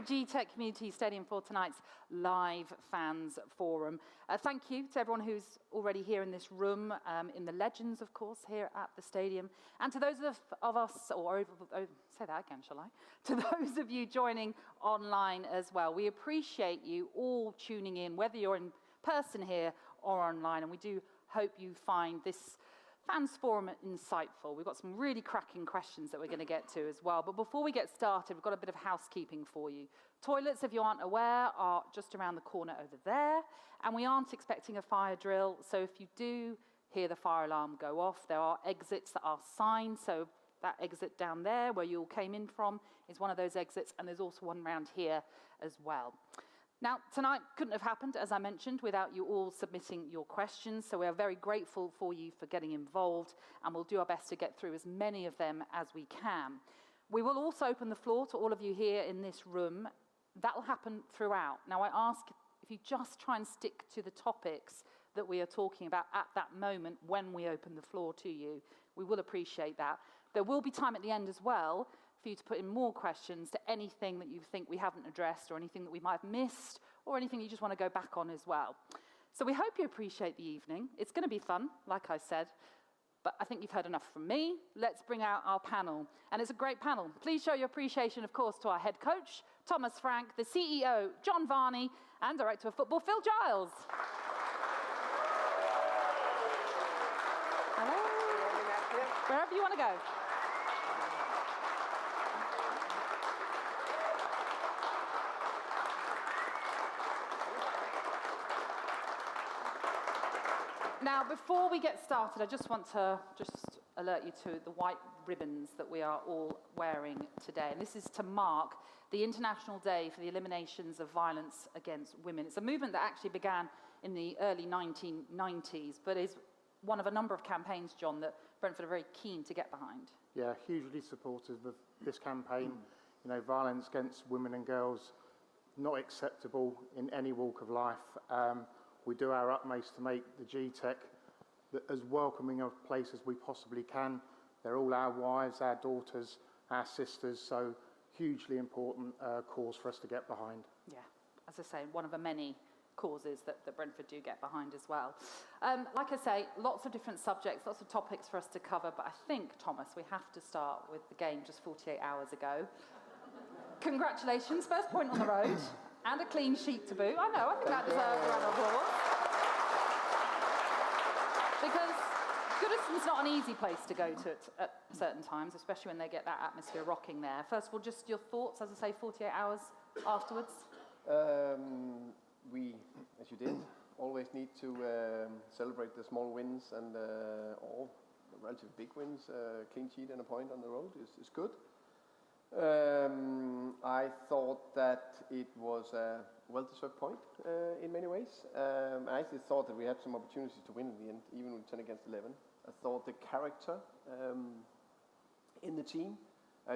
G-Tech Community Stadium for tonight's live fans forum. Thank you to everyone who's already here in this room, in the Legends, of course, here at the stadium, and to those of us, say that again, shall I? To those of you joining online as well. We appreciate you all tuning in, whether you're in person here or online, and we do hope you find this Fans Forum insightful. We've got some really cracking questions that we're going to get to as well. But before we get started, we've got a bit of housekeeping for you. Toilets, if you aren't aware, are just around the corner over there. And we aren't expecting a fire drill. So if you do hear the fire alarm go off, there are exits that are signed. So that exit down there where you all came in from is one of those exits. And there's also one around here as well. Now, tonight couldn't have happened, as I mentioned, without you all submitting your questions, so we are very grateful for you for getting involved, and we'll do our best to get through as many of them as we can. We will also open the floor to all of you here in this room. That will happen throughout. Now, I ask if you just try and stick to the topics that we are talking about at that moment when we open the floor to you. We will appreciate that. There will be time at the end as well for you to put in more questions to anything that you think we haven't addressed or anything that we might have missed or anything you just want to go back on as well. So we hope you appreciate the evening. It's going to be fun, like I said, but I think you've heard enough from me. Let's bring out our panel. And it's a great panel. Please show your appreciation, of course, to our head coach, Thomas Frank, the CEO, John Varney, and Director of Football, Phil Giles. Hello. Wherever you want to go. Now, before we get started, I just want to alert you to the white ribbons that we are all wearing today. And this is to mark the International Day for the Eliminations of Violence Against Women. It's a movement that actually began in the early 1990s, but is one of a number of campaigns, John, that Brentford are very keen to get behind. Yeah, hugely supportive of this campaign. You know, violence against women and girls, not acceptable in any walk of life. We do our utmost to make the G-Tech as welcoming a place as we possibly can. They're all our wives, our daughters, our sisters, so hugely important cause for us to get behind. Yeah, as I say, one of the many causes that Brentford do get behind as well. Like I say, lots of different subjects, lots of topics for us to cover, but I think, Thomas, we have to start with the game just 48 hours ago. Congratulations, first point on the road. And a clean sheet to boot. I know, I think that deserves a round of applause. Because Goodison's not an easy place to go to at certain times, especially when they get that atmosphere rocking there. First of all, just your thoughts, as I say, 48 hours afterwards? We, as you did, always need to celebrate the small wins and all the relatively big wins. Clean sheet and a point on the road is good. I thought that it was a well-deserved point in many ways. I actually thought that we had some opportunities to win in the end, even with 10 against 11. I thought the character in the team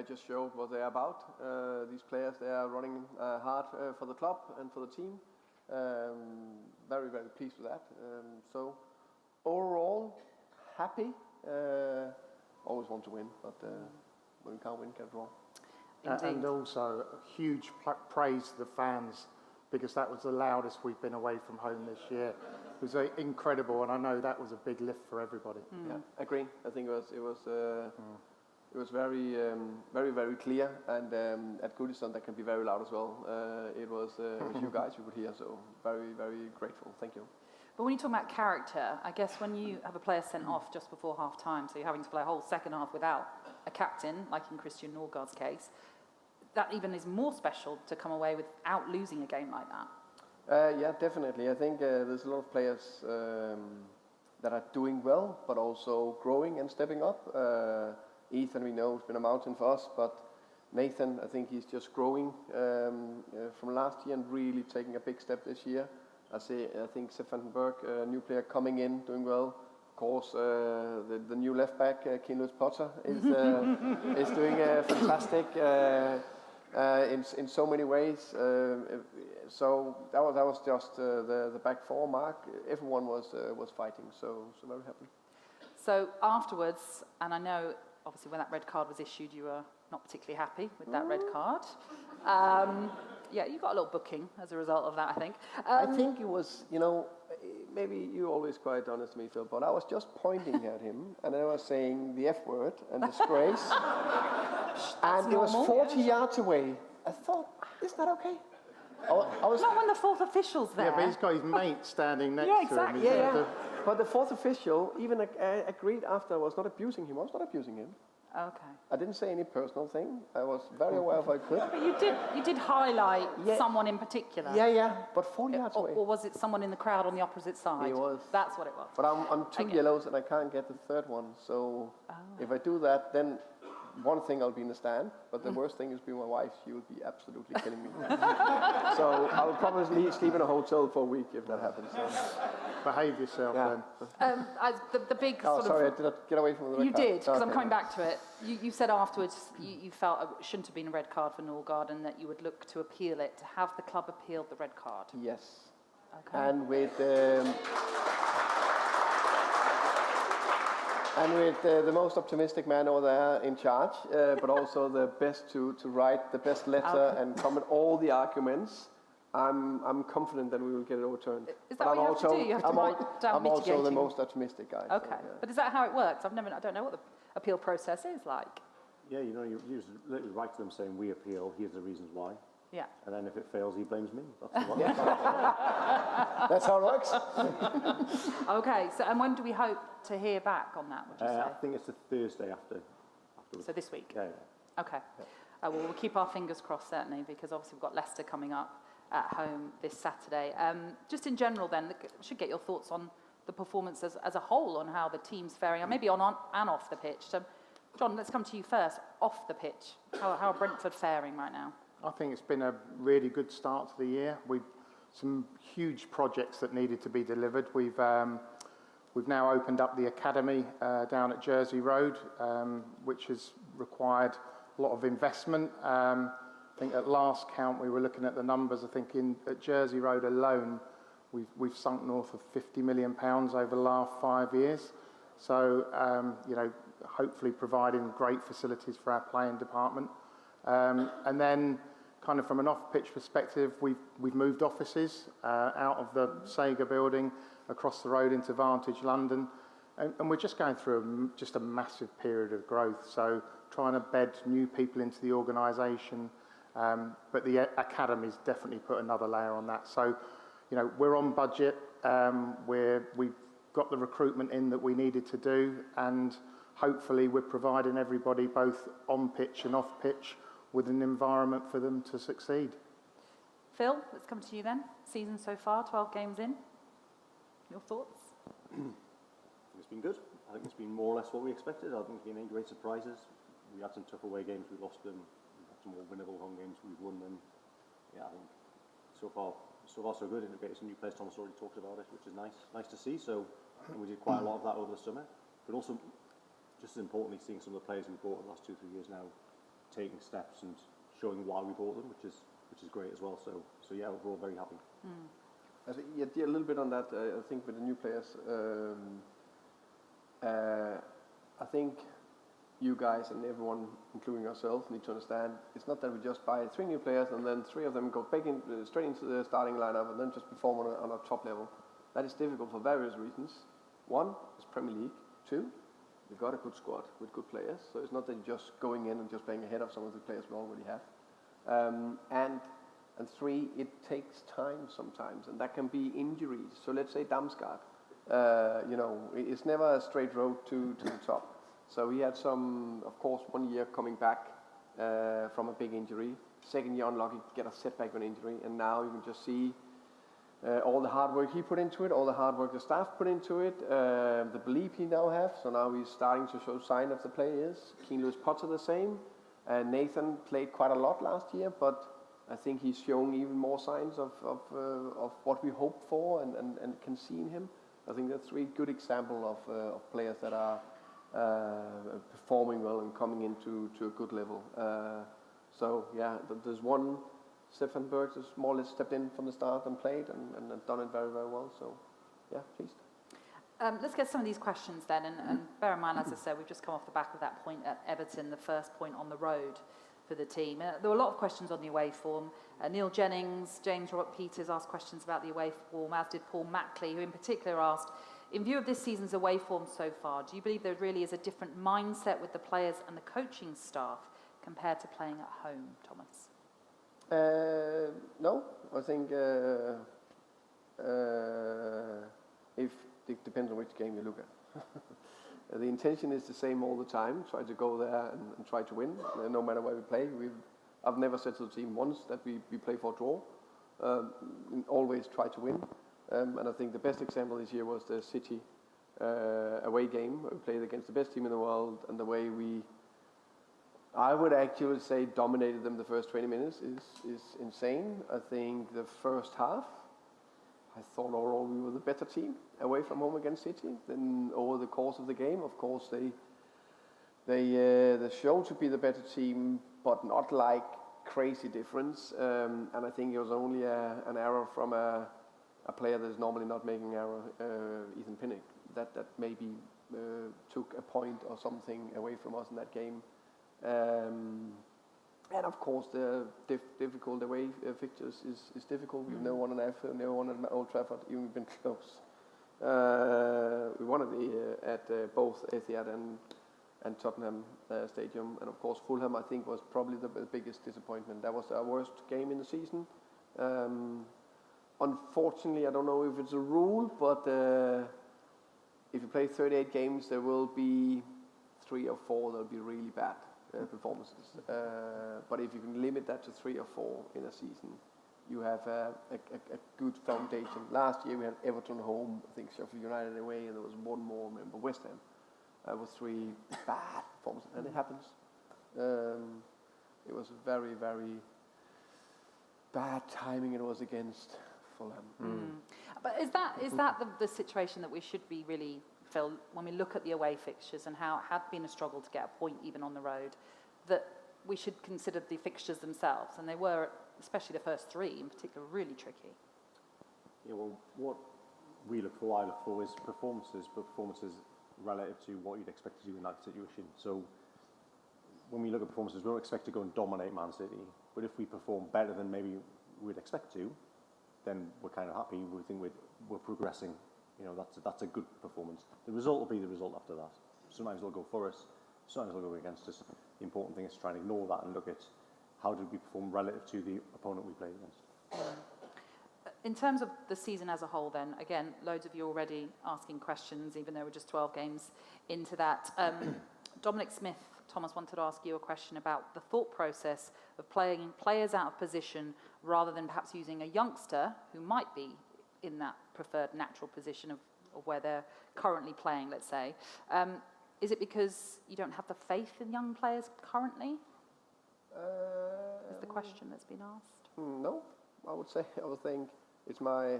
just showed what they're about. These players, they are running hard for the club and for the team. Very, very pleased with that. So overall, happy. Always want to win, but when we can't win, can't draw. And also a huge praise to the fans, because that was the loudest we've been away from home this year. It was incredible, and I know that was a big lift for everybody. Yeah, agree. I think it was very, very, very clear, and at Goodison that can be very loud as well. It was you guys you could hear, so very, very grateful. Thank you. But when you talk about character, I guess when you have a player sent off just before half-time, so you're having to play a whole second half without a captain, like in Christian Norgard's case, that even is more special to come away without losing a game like that. Yeah, definitely. I think there's a lot of players that are doing well, but also growing and stepping up. Ethan, we know, has been a mountain for us, but Nathan, I think he's just growing from last year and really taking a big step this year. I think Stefan Berg, a new player coming in, doing well. Of course, the new left back, Keane Potter, is doing fantastic in so many ways. So that was just the back four mark. Everyone was fighting, so very happy. So afterwards, and I know obviously when that red card was issued, you were not particularly happy with that red card. Yeah, you got a little booking as a result of that, I think. I think it was, maybe you're always quite honest to me, Phil, but I was just pointing at him and I was saying the F word and disgrace. And it was 40 yards away. I thought, is that okay? I was not when the fourth official's there. Yeah, but he's got his mate standing next exactly. to him. Yeah. But the fourth official even agreed after I was not abusing him. I was not abusing him. Okay. I didn't say any personal thing. I was very aware if I could. But you did highlight someone in particular. Yeah, but 40 yards away. Or was it someone in the crowd on the opposite side? It was. That's what it was. But I'm two yellows and I can't get the third one. So if I do that, then one thing I'll be in the stand. But the worst thing is being my wife. She will be absolutely killing me. So I'll probably sleep in a hotel for a week if that happens. So. Behave yourself then. The big Oh, sorry, did I get away from the red card? You did, because I'm coming back to it. You said afterwards you felt it shouldn't have been a red card for Norgard and that you would look to appeal it. Have the club appealed the red card? Yes. Okay. And with the most optimistic man over there in charge, but also the best to write the best letter and comment all the arguments, I'm confident that we will get it overturned. Is that what you have to do? You have to write down I'm mitigating. also the most optimistic guy. Okay, so, yeah. but is that how it works? I don't know what the appeal process is like. Yeah, you just literally write to them saying, we appeal, here's the reasons why. Yeah. And then if it fails, he blames me. That's the one. That's how it works. Okay, so and when do we hope to hear back on that, would you say? I think it's the Thursday after. So this week? Yeah. Okay. Well, we'll keep our fingers crossed, certainly, because obviously we've got Leicester coming up at home this Saturday. Just in general then, I should get your thoughts on the performance as a whole, on how the team's faring, and maybe on and off the pitch. So, John, let's come to you first. Off the pitch, how are Brentford faring right now? I think it's been a really good start to the year. We've some huge projects that needed to be delivered. We've now opened up the academy down at Jersey Road, which has required a lot of investment. I think at last count we were looking at the numbers. I think at Jersey Road alone, we've sunk north of £50 million over the last 5 years. So hopefully providing great facilities for our playing department. And then, kind of from an off-pitch perspective, we've moved offices out of the Sega building across the road into Vantage London, and we're just going through just a massive period of growth. So trying to bed new people into the organisation, but the academy's definitely put another layer on that. So, we're on budget. We've got the recruitment in that we needed to do, and hopefully we're providing everybody both on pitch and off pitch with an environment for them to succeed. Phil, let's come to you then. Season so far, 12 games in. Your thoughts? It's been good. I think it's been more or less what we expected. I don't think there's been any great surprises. We had some tough away games, we lost them. We've had some more winnable home games, we've won them. Yeah, I think so far so good. Integrated some new players. Thomas already talked about it, which is nice to see. So I think we did quite a lot of that over the summer. But also, just as importantly, seeing some of the players we bought in the last 2-3 years now taking steps and showing why we bought them, which is great as well. So yeah, overall very happy. I think a little bit on that. I think with the new players, I think you guys and everyone, including ourselves, need to understand it's not that we just buy 3 new players and then 3 of them go straight into the starting lineup and then just perform on a top level. That is difficult for various reasons. 1 is Premier League. 2, we've got a good squad with good players, so it's not that you're just going in and just playing ahead of some of the players we already have. And 3, it takes time sometimes, and that can be injuries. So let's say Damsgaard, it's never a straight road to the top. So he had some, of course, 1 year coming back from a big injury. 2nd year unlucky to get a setback with an injury, and now you can just see all the hard work he put into it, all the hard work the staff put into it, the belief he now has. So now he's starting to show sign of the players. Keane Lewis Potter the same. Nathan played quite a lot last year, but I think he's showing even more signs of what we hoped for and can see in him. I think that's 3 good examples of players that are performing well and coming into a good level. So yeah, there's one. Stefan Berg has more or less stepped in from the start and played and done it very, very well. So, yeah, pleased. Let's get some of these questions then. And bear in mind, as I said, we've just come off the back of that point at Everton, the first point on the road for the team. There were a lot of questions on the away form. Neil Jennings, James Robert Peters asked questions about the away form, as did Paul Mackley, who in particular asked, in view of this season's away form so far, do you believe there really is a different mindset with the players and the coaching staff compared to playing at home, Thomas? No, I think if it depends on which game you look at. The intention is the same all the time, try to go there and try to win, no matter where we play. I've never said to the team once that we play for a draw. Always try to win. And I think the best example this year was the City away game. We played against the best team in the world, and the way I would actually say dominated them the first 20 minutes is insane. I think the first half, I thought overall we were the better team away from home against City. Then over the course of the game, of course, they showed to be the better team, but not like crazy difference. And I think it was only an error from a player that is normally not making error, Ethan Pinnock, that maybe took a point or something away from us in that game. And of course, the difficult away fixtures is difficult. We've never won an Anfield, never won at Old Trafford, even been close. We won at both Etihad and Tottenham Stadium, and of course Fulham, I think, was probably the biggest disappointment. That was our worst game in the season. Unfortunately, I don't know if it's a rule, but if you play 38 games, there will be 3 or 4 that will be really bad performances. But if you can limit that to 3 or 4 in a season, you have a good foundation. Last year we had Everton home, I think Sheffield United away, and there was one more, remember, West Ham. With 3 bad performances, and it happens. It was very, very bad timing it was against Fulham. But is that the situation that we should be really, Phil, when we look at the away fixtures and how it had been a struggle to get a point even on the road, that we should consider the fixtures themselves, and they were, especially the first 3 in particular, really tricky? Yeah, well, what we look for, I look for, is performances, but performances relative to what you'd expect to do in that situation. So when we look at performances, we don't expect to go and dominate Man City, but if we perform better than maybe we'd expect to, then we're kind of happy. We think we're progressing. You know, that's a good performance. The result will be the result after that. Sometimes they'll go for us, sometimes they'll go against us. The important thing is to try and ignore that and look at how did we perform relative to the opponent we played against. In terms of the season as a whole then, again, loads of you already asking questions, even though we're just 12 games into that. Dominic Smith, Thomas, wanted to ask you a question about the thought process of playing players out of position rather than perhaps using a youngster who might be in that preferred natural position of where they're currently playing, let's say. Is it because you don't have the faith in young players currently? Is the question that's been asked? No, I would think it's my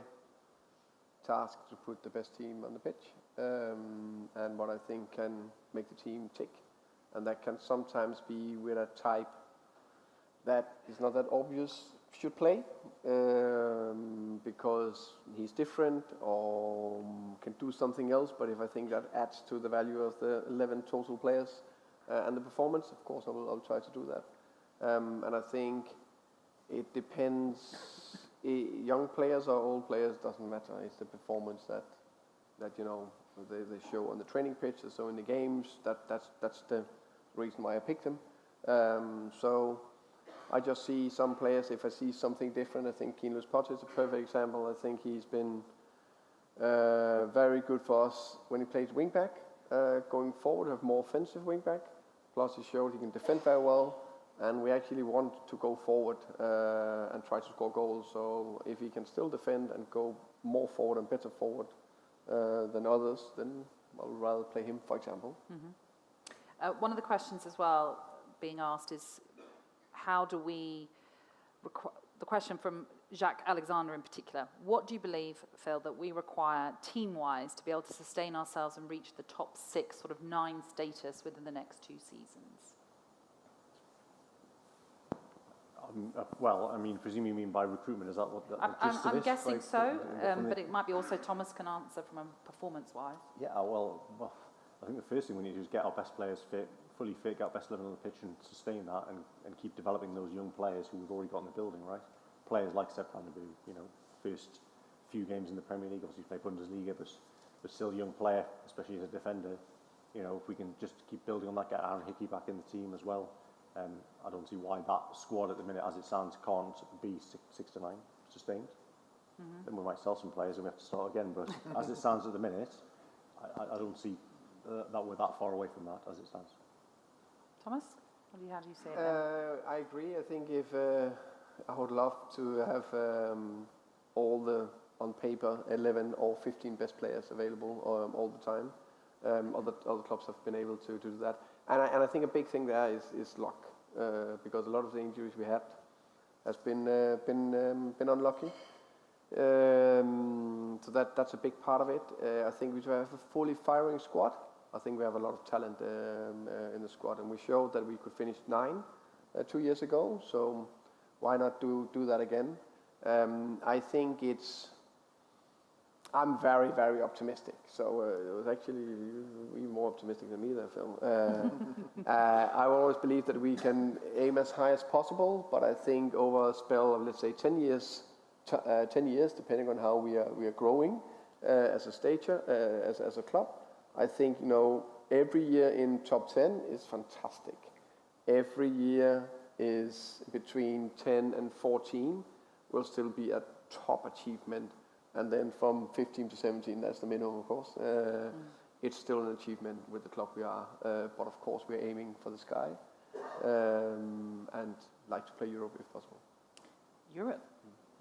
task to put the best team on the pitch, and what I think can make the team tick. And that can sometimes be with a type that is not that obvious should play, because he's different or can do something else. But if I think that adds to the value of the 11 total players and the performance, of course I'll try to do that. And I think it depends. Young players or old players doesn't matter. It's the performance that you know they show on the training pitch, so in the games. That's the reason why I picked them. So I just see some players. If I see something different, I think Keane Potter is a perfect example. I think he's been very good for us when he plays wing back. Going forward, have more offensive wing back. Plus, he showed he can defend very well. And we actually want to go forward and try to score goals. So if he can still defend and go more forward and better forward than others, then I'll rather play him, for example. Mm-hmm. One of the questions as well being asked is, how do we, the question from Jacques Alexander in particular, what do you believe, Phil, that we require team-wise to be able to sustain ourselves and reach the top 6, sort of 9 status within the next 2 seasons? Well, I mean, presume you mean by recruitment, is that what the gist of I'm this? guessing like, so, but it might be also Thomas can answer from a performance-wise. Yeah, well, I think the first thing we need to do is get our best players fit fully fit, get best level on the pitch and sustain that and keep developing those young players who we've already got in the building, right? Players like Sepp Vanderbu, you know, first few games in the Premier League, obviously played Bundesliga, but still a young player, especially as a defender. You know, if we can just keep building on that, get Aaron Hickey back in the team as well, I don't see why that squad at the minute, as it stands, can't be 6 to 9 sustained. Then we might sell some players and we have to start again. But as it stands at the minute, I don't see that we're that far away from that as it stands. Thomas, what do you have you say about I agree. I think if I would love to have all the, on paper, 11 or 15 best players available all the time. Other clubs have been able to do that. And I think a big thing there is luck, because a lot of the injuries we had has been unlucky. So that's a big part of it. I think we have a fully firing squad. I think we have a lot of talent in the squad, and we showed that we could finish 9 2 years ago. So why not do that again? I think I'm very, very optimistic. So it was actually even more optimistic than me, that film. I always believe that we can aim as high as possible, but I think over a spell of, let's say, 10 years, depending on how we are growing as a stature, as a club, I think, you know, every year in top 10 is fantastic. Every year is between 10 and 14 will still be a top achievement. And then from 15 to 17, that's the minimum, of course. It's still an achievement with the club we are. But of course, we're aiming for the sky and like to play Europe if possible. Europe?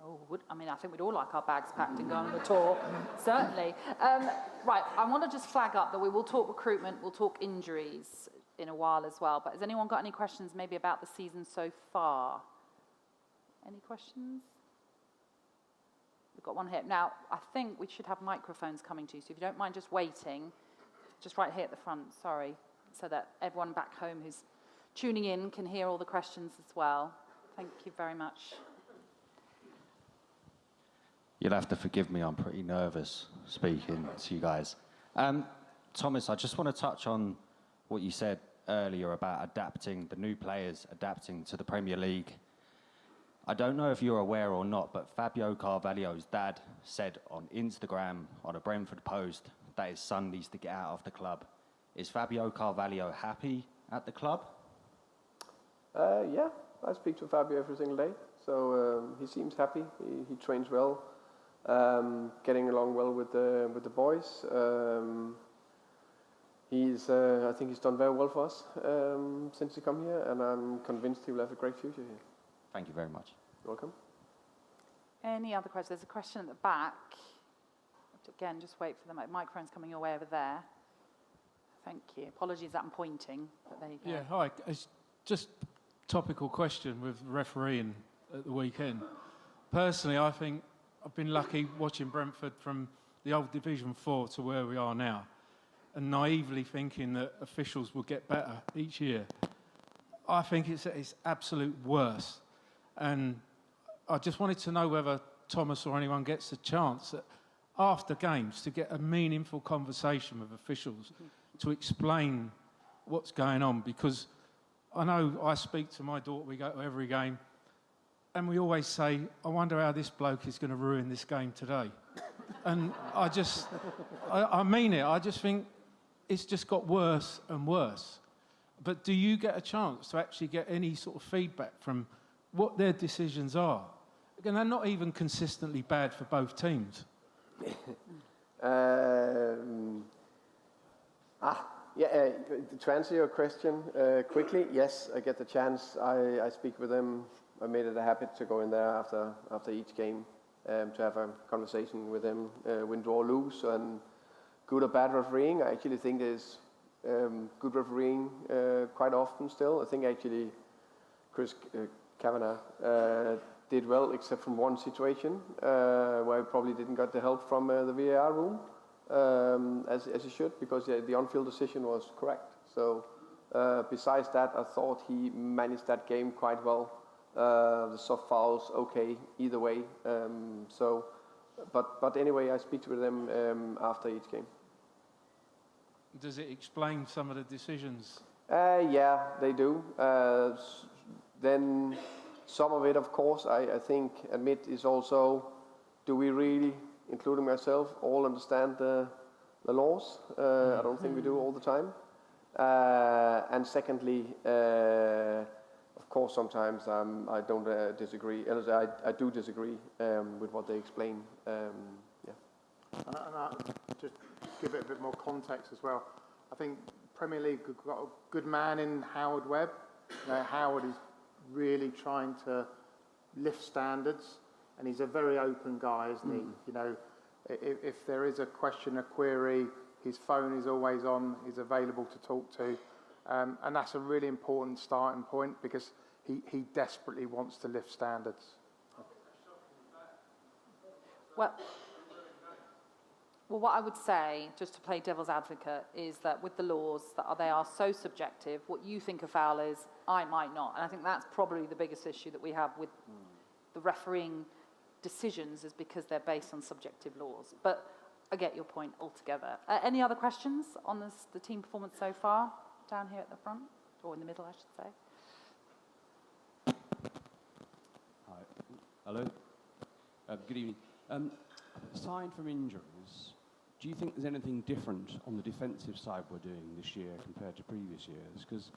Oh, I mean, I think we'd all like our bags packed and go on the tour, certainly. Right, I want to just flag up that we will talk recruitment, we'll talk injuries in a while as well. But has anyone got any questions maybe about the season so far? Any questions? We've got one here. Now, I think we should have microphones coming to you, so if you don't mind just waiting, just right here at the front, sorry, so that everyone back home who's tuning in can hear all the questions as well. Thank you very much. You'll have to forgive me, I'm pretty nervous speaking to you guys. Thomas, I just want to touch on what you said earlier about adapting, the new players adapting to the Premier League. I don't know if you're aware or not, but Fabio Cavallo's dad said on Instagram, on a Brentford post, that his son needs to get out of the club. Is Fabio Cavallo happy at the club? Yeah, I speak to Fabio every single day. So he seems happy, he trains well, getting along well with the boys. I think he's done very well for us since he come here, and I'm convinced he will have a great future here. Thank you very much. You're welcome. Any other questions? There's a question at the back. Again, just wait for the microphone's coming your way over there. Thank you. Apologies that I'm pointing, but there you go. Yeah, hi. It's just a topical question with refereeing at the weekend. Personally, I think I've been lucky watching Brentford from the old Division 4 to where we are now, and naively thinking that officials will get better each year. I think it's absolute worse. And I just wanted to know whether Thomas or anyone gets a chance after games to get a meaningful conversation with officials to explain what's going on. Because I know I speak to my daughter, we go to every game, and we always say, I wonder how this bloke is going to ruin this game today. And I mean it, I just think it's just got worse and worse. But do you get a chance to actually get any sort of feedback from what their decisions are? Again, they're not even consistently bad for both teams. To answer your question quickly, yes, I get the chance. I speak with them. I made it a habit to go in there after each game to have a conversation with them, win, draw, lose, and good or bad refereeing. I actually think there's good refereeing quite often still. I think actually Chris Kavanagh did well, except from one situation where he probably didn't get the help from the VAR room as he should, because the on-field decision was correct. So besides that, I thought he managed that game quite well. The soft fouls, okay, either way. But anyway, I speak to them after each game. Does it explain some of the decisions Yeah, they do. Then some of it, of course, I think, is also, do we really, including myself, all understand the laws? I don't think we do all the time. And secondly, of course, sometimes I don't disagree. I do disagree with what they explain. Yeah. And just give it a bit more context as well. I think Premier League have got a good man in Howard Webb. You know, Howard is really trying to lift standards, and he's a very open guy, isn't he? You know, if there is a question, a query, his phone is always on. He's available to talk to, and that's a really important starting point because he desperately wants to lift standards. Well, what I would say, just to play devil's advocate, is that with the laws, they are so subjective. What you think a foul is, I might not. And I think that's probably the biggest issue that we have with the refereeing decisions, is because they're based on subjective laws. But I get your point altogether. Any other questions on the team performance so far? Down here at the front, or in the middle, I should say. Hi. Hello. Good evening. Aside from injuries, do you think there's anything different on the defensive side we're doing this year compared to previous years? Because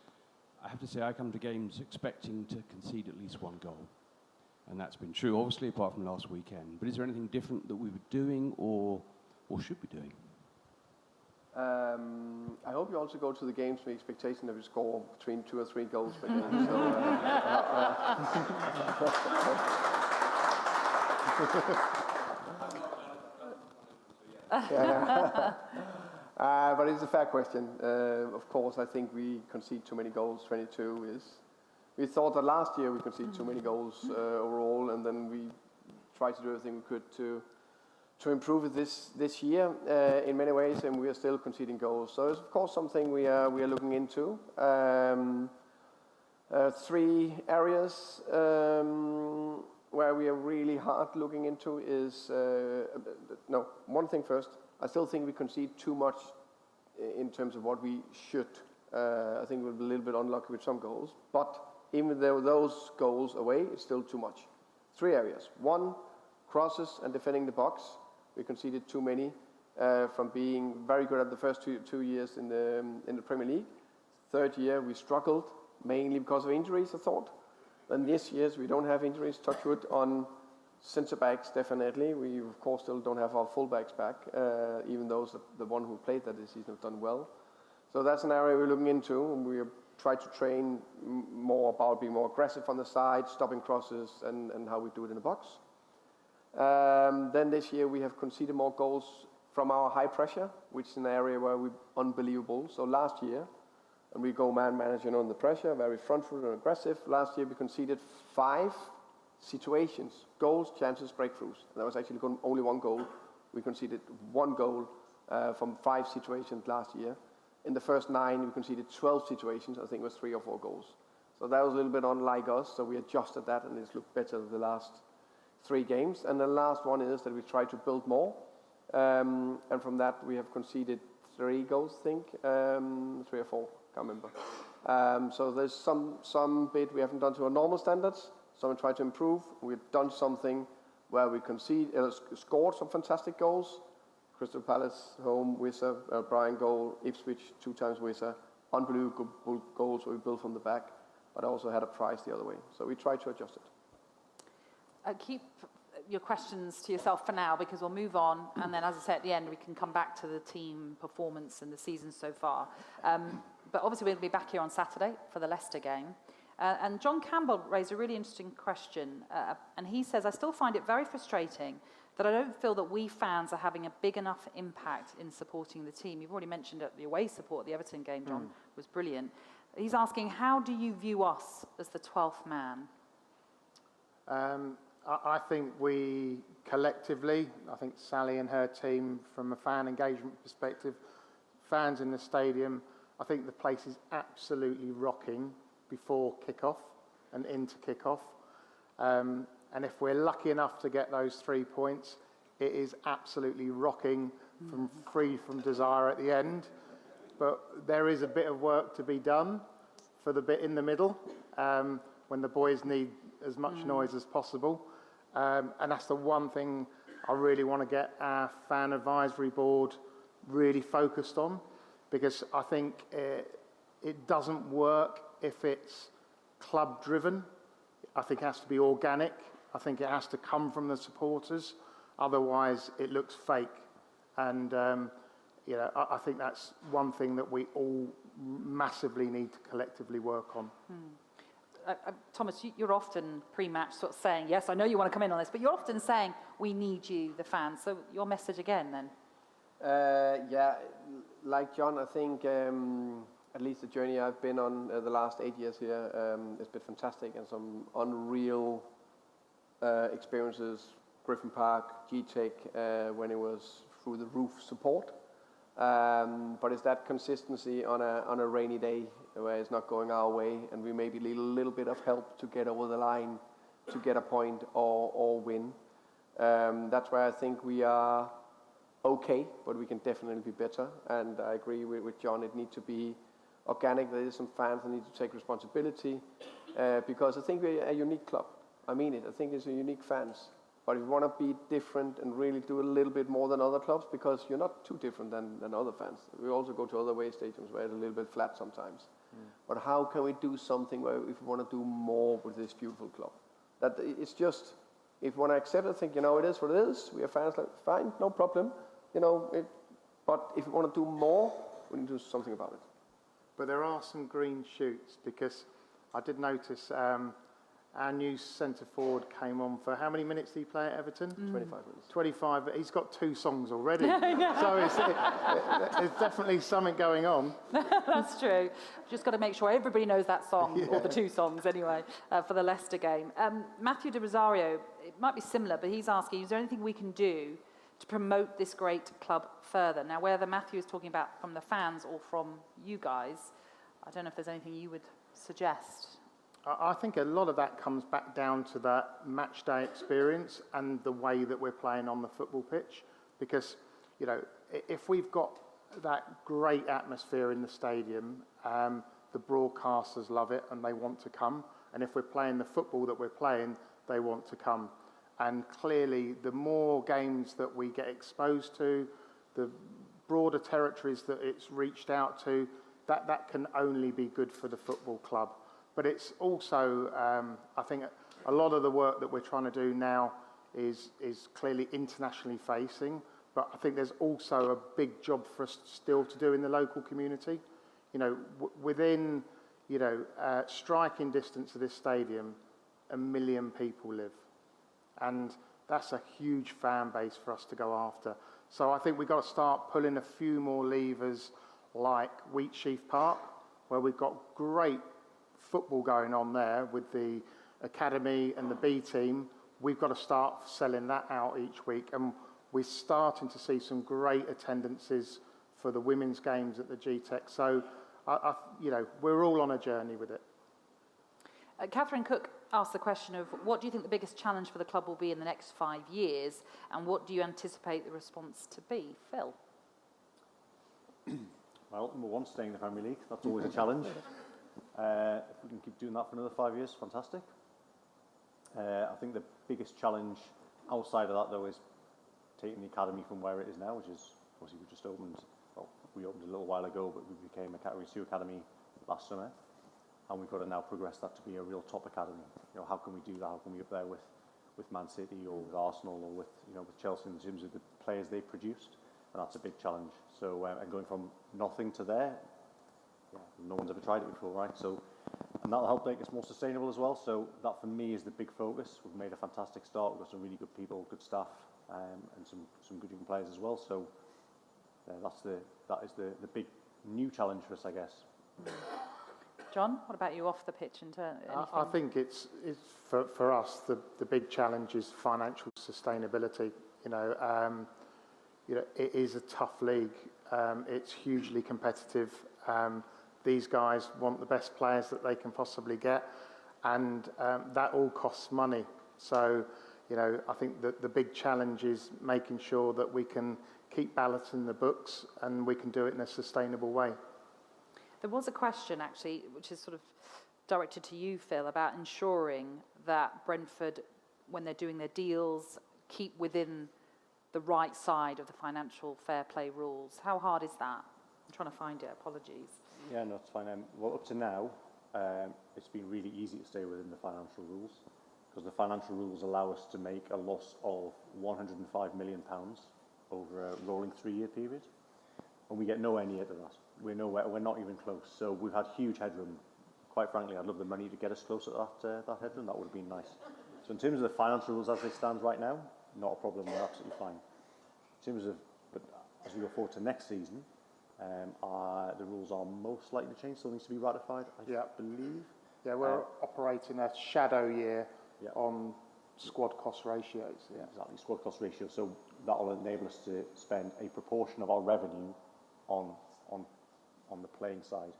I have to say, I come to games expecting to concede at least one goal. And that's been true, obviously, apart from last weekend. But is there anything different that we were doing or should be doing? I hope you also go to the games with the expectation that we score between 2 or 3 goals per game. But it's a fair question. Of course, I think we concede too many goals. 22 is. We thought that last year we conceded too many goals overall, and then we tried to do everything we could to improve it this year in many ways, and we are still conceding goals. So it's of course something we are looking into. 3 areas where we are really hard looking into is one thing first. I still think we concede too much in terms of what we should. I think we'll be a little bit unlucky with some goals, but even though those goals away, it's still too much. 3 areas. 1, crosses and defending the box. We conceded too many from being very good at the first two years in the Premier League. 3rd year we struggled mainly because of injuries, I thought. Then this year we don't have injuries, touch wood, on centre backs definitely. We of course still don't have our fullbacks back, even though the one who played that this season have done well. So that's an area we're looking into, and we try to train more about being more aggressive on the side, stopping crosses, and how we do it in the box. Then this year we have conceded more goals from our high pressure, which is an area where we're unbelievable. So last year, and we go man-managing on the pressure, very front-footed and aggressive. Last year we conceded 5 situations, goals, chances, breakthroughs. That was actually only 1 goal. We conceded 1 goal from 5 situations last year. In the first 9, we conceded 12 situations. I think it was 3 or 4 goals. So that was a little bit unlike us. So we adjusted that, and it's looked better the last 3 games. And the last one is that we try to build more. And from that, we have conceded 3 goals, I think, 3 or 4. Can't remember. So there's some bit we haven't done to our normal standards. So we try to improve. We've done something where we scored some fantastic goals. Crystal Palace home, Wissa, Brian goal, Ipswich 2 times Wissa. Unbelievable goals where we built from the back, but also had a prize the other way. So we try to adjust it. Keep your questions to yourself for now, because we'll move on, and then, as I said, at the end we can come back to the team performance and the season so far. But obviously we'll be back here on Saturday for the Leicester game. And John Campbell raised a really interesting question, and he says, I still find it very frustrating that I don't feel that we fans are having a big enough impact in supporting the team. You've already mentioned the away support, the Everton game, John, was brilliant. He's asking, how do you view us as the 12th man? I think we collectively, I think Sally and her team, from a fan engagement perspective, fans in the stadium, I think the place is absolutely rocking before kick-off and into kick-off. And if we're lucky enough to get those 3 points, it is absolutely rocking, free from desire at the end. but there is a bit of work to be done for the bit in the middle, when the boys need as much noise as possible. And that's the one thing I really want to get our fan advisory board really focused on, because I think it doesn't work if it's club driven. I think it has to be organic. I think it has to come from the supporters. Otherwise, it looks fake. And I think that's one thing that we all massively need to collectively work on. Thomas, you're often pre-match sort of saying, yes, I know you want to come in on this, but you're often saying, we need you, the fans. So your message again, then? Yeah, like John, I think at least the journey I've been on the last 8 years here has been fantastic, and some unreal experiences. Griffin Park, G-Tech, when it was through the roof support. But it's that consistency on a rainy day where it's not going our way, and we maybe need a little bit of help to get over the line, to get a point or win. That's where I think we are okay, but we can definitely be better. And I agree with John, it needs to be organic. There is some fans that need to take responsibility, because I think we're a unique club. I mean it. I think it's a unique fans. But if you want to be different and really do a little bit more than other clubs, because you're not too different than other fans. We also go to other away stadiums where it's a little bit flat sometimes. But how can we do something where if we want to do more with this beautiful club? That it's just, if we want to accept it, think, it is what it is. We are fans, like, fine, no problem. But if we want to do more, we need to do something about it. But there are some green shoots, because I did notice our new centre forward came on for how many minutes did he play at Everton? 25 minutes. 25. He's got 2 songs already. So there's definitely something going on. That's true. Just got to make sure everybody knows that song, or the 2 songs anyway, for the Leicester game. Matthew de Rosario, it might be similar, but he's asking, is there anything we can do to promote this great club further? Now, whether Matthew is talking about from the fans or from you guys, I don't know if there's anything you would suggest. I think a lot of that comes back down to that match day experience and the way that we're playing on the football pitch. Because, if we've got that great atmosphere in the stadium, the broadcasters love it and they want to come. And if we're playing the football that we're playing, they want to come. And clearly, the more games that we get exposed to, the broader territories that it's reached out to, that can only be good for the football club. But it's also, I think, a lot of the work that we're trying to do now is clearly internationally facing. But I think there's also a big job for us still to do in the local community. Within, striking distance of this stadium, 1 million people live. And that's a huge fan base for us to go after. So I think we've got to start pulling a few more levers, like Wheatsheaf Park, where we've got great football going on there with the academy and the B team. We've got to start selling that out each week, and we're starting to see some great attendances for the women's games at the G-Tech. So, we're all on a journey with it. Catherine Cook asked the question of, what do you think the biggest challenge for the club will be in the next 5 years, and what do you anticipate the response to be? Phil? Well, number one, staying in the Premier League. That's always a challenge. If we can keep doing that for another 5 years, fantastic. I think the biggest challenge outside of that, though, is taking the academy from where it is now, which is, obviously, we just opened, we opened a little while ago, but we became a Category 2 academy last summer, and we've got to now progress that to be a real top academy. How can we do that? How can we be up there with Man City or with Arsenal or with Chelsea in terms of the players they've produced? And that's a big challenge. So, and going from nothing to there, no one's ever tried it before, right? So, and that'll help make us more sustainable as well. So that for me is the big focus. We've made a fantastic start. We've got some really good people, good staff, and some good young players as well. So that is the big new challenge for us, I guess. John, what about you off the pitch? I think it's for us the big challenge is financial sustainability. It is a tough league. It's hugely competitive. These guys want the best players that they can possibly get, and that all costs money. So, I think that the big challenge is making sure that we can keep balancing the books and we can do it in a sustainable way. There was a question, actually, which is sort of directed to you, Phil, about ensuring that Brentford, when they're doing their deals, keep within the right side of the financial fair play rules. How hard is that? I'm trying to find it. Apologies. Yeah, no, it's fine. Well, up to now, it's been really easy to stay within the financial rules, because the financial rules allow us to make a loss of £105 million over a rolling 3-year period, and we get nowhere near to that. We're not even close. So we've had huge headroom. Quite frankly, I'd love the money to get us closer to that headroom. That would have been nice. So in terms of the financial rules as they stand right now, not a problem. We're absolutely fine. In terms of, but as we go forward to next season, the rules are most likely to change. Still needs to be ratified, I believe. Yeah, we're operating a shadow year Yeah. on squad cost ratios. Yeah, exactly. Squad cost ratio. So that will enable us to spend a proportion of our revenue on the playing side,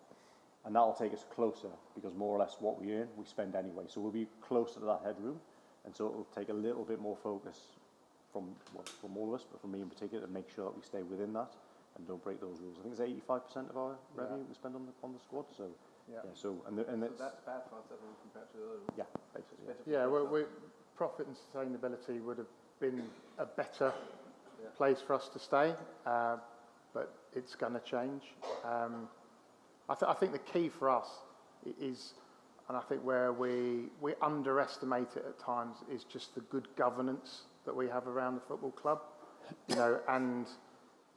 and that will take us closer, because more or less what we earn, we spend anyway. So we'll be closer to that headroom, and so it will take a little bit more focus from all of us, but from me in particular, to make sure that we stay within that and don't break those rules. I think it's 85% of our revenue we spend on the squad. So so that's bad for us compared to the other. Yeah, basically. Yeah, profit and sustainability would have been a better place for us to stay, but it's going to change. I think the key for us is, and I think where we underestimate it at times, is just the good governance that we have around the football club. And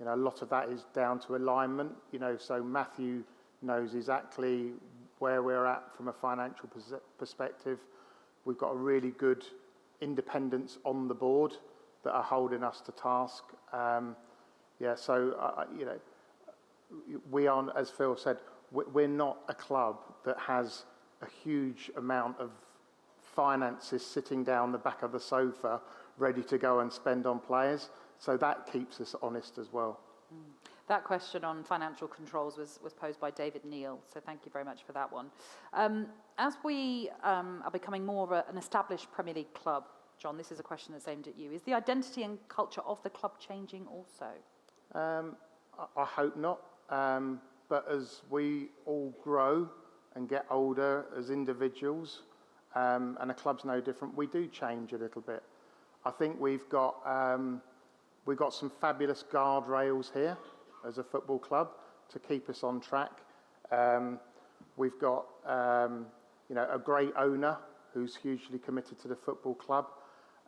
a lot of that is down to alignment. So Matthew knows exactly where we're at from a financial perspective. We've got a really good independence on the board that are holding us to task. We aren't, as Phil said, we're not a club that has a huge amount of finances sitting down the back of the sofa ready to go and spend on players. So that keeps us honest as well. That question on financial controls was posed by David Neal, so thank you very much for that one. As we are becoming more of an established Premier League club, John, this is a question that's aimed at you. Is the identity and culture of the club changing also? I hope not. But as we all grow and get older as individuals, and the club's no different, we do change a little bit. I think we've got some fabulous guardrails here as a football club to keep us on track. We've got a great owner who's hugely committed to the football club.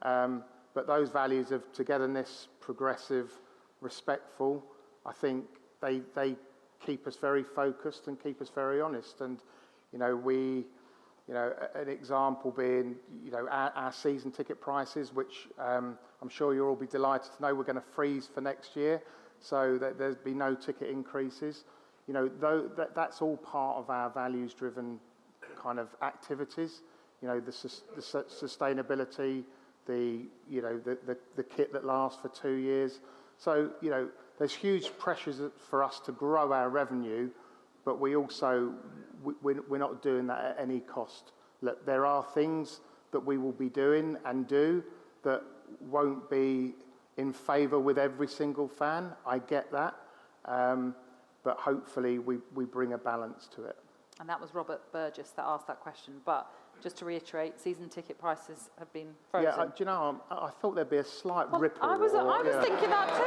But those values of togetherness, progressive, respectful, I think they keep us very focused and keep us very honest. And an example being our season ticket prices, which I'm sure you'll all be delighted to know we're going to freeze for next year, so that there's be no ticket increases. That's all part of our values-driven kind of activities. The sustainability, the kit that lasts for 2 years. So there's huge pressures for us to grow our revenue, but we're not doing that at any cost. Look, there are things that we will be doing and do that won't be in favour with every single fan. I get that, but hopefully we bring a balance to it. And that was Robert Burgess that asked that question. But just to reiterate, season ticket prices have been frozen. Yeah, do you know, I thought there'd be a slight ripple. I was thinking that too.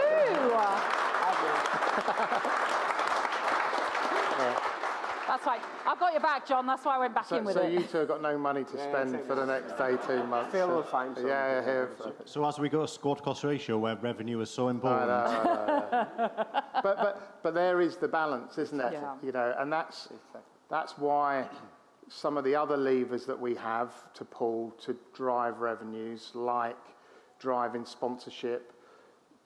That's right. I've got your back, John. That's why I went back in with it. So you two have got no money to spend for the next 18 months. Phil will find something. Yeah. So as we go to squad cost ratio, where revenue is so important. But there is the balance, isn't it? Yeah. And that's why some of the other levers that we have to pull to drive revenues, like driving sponsorship,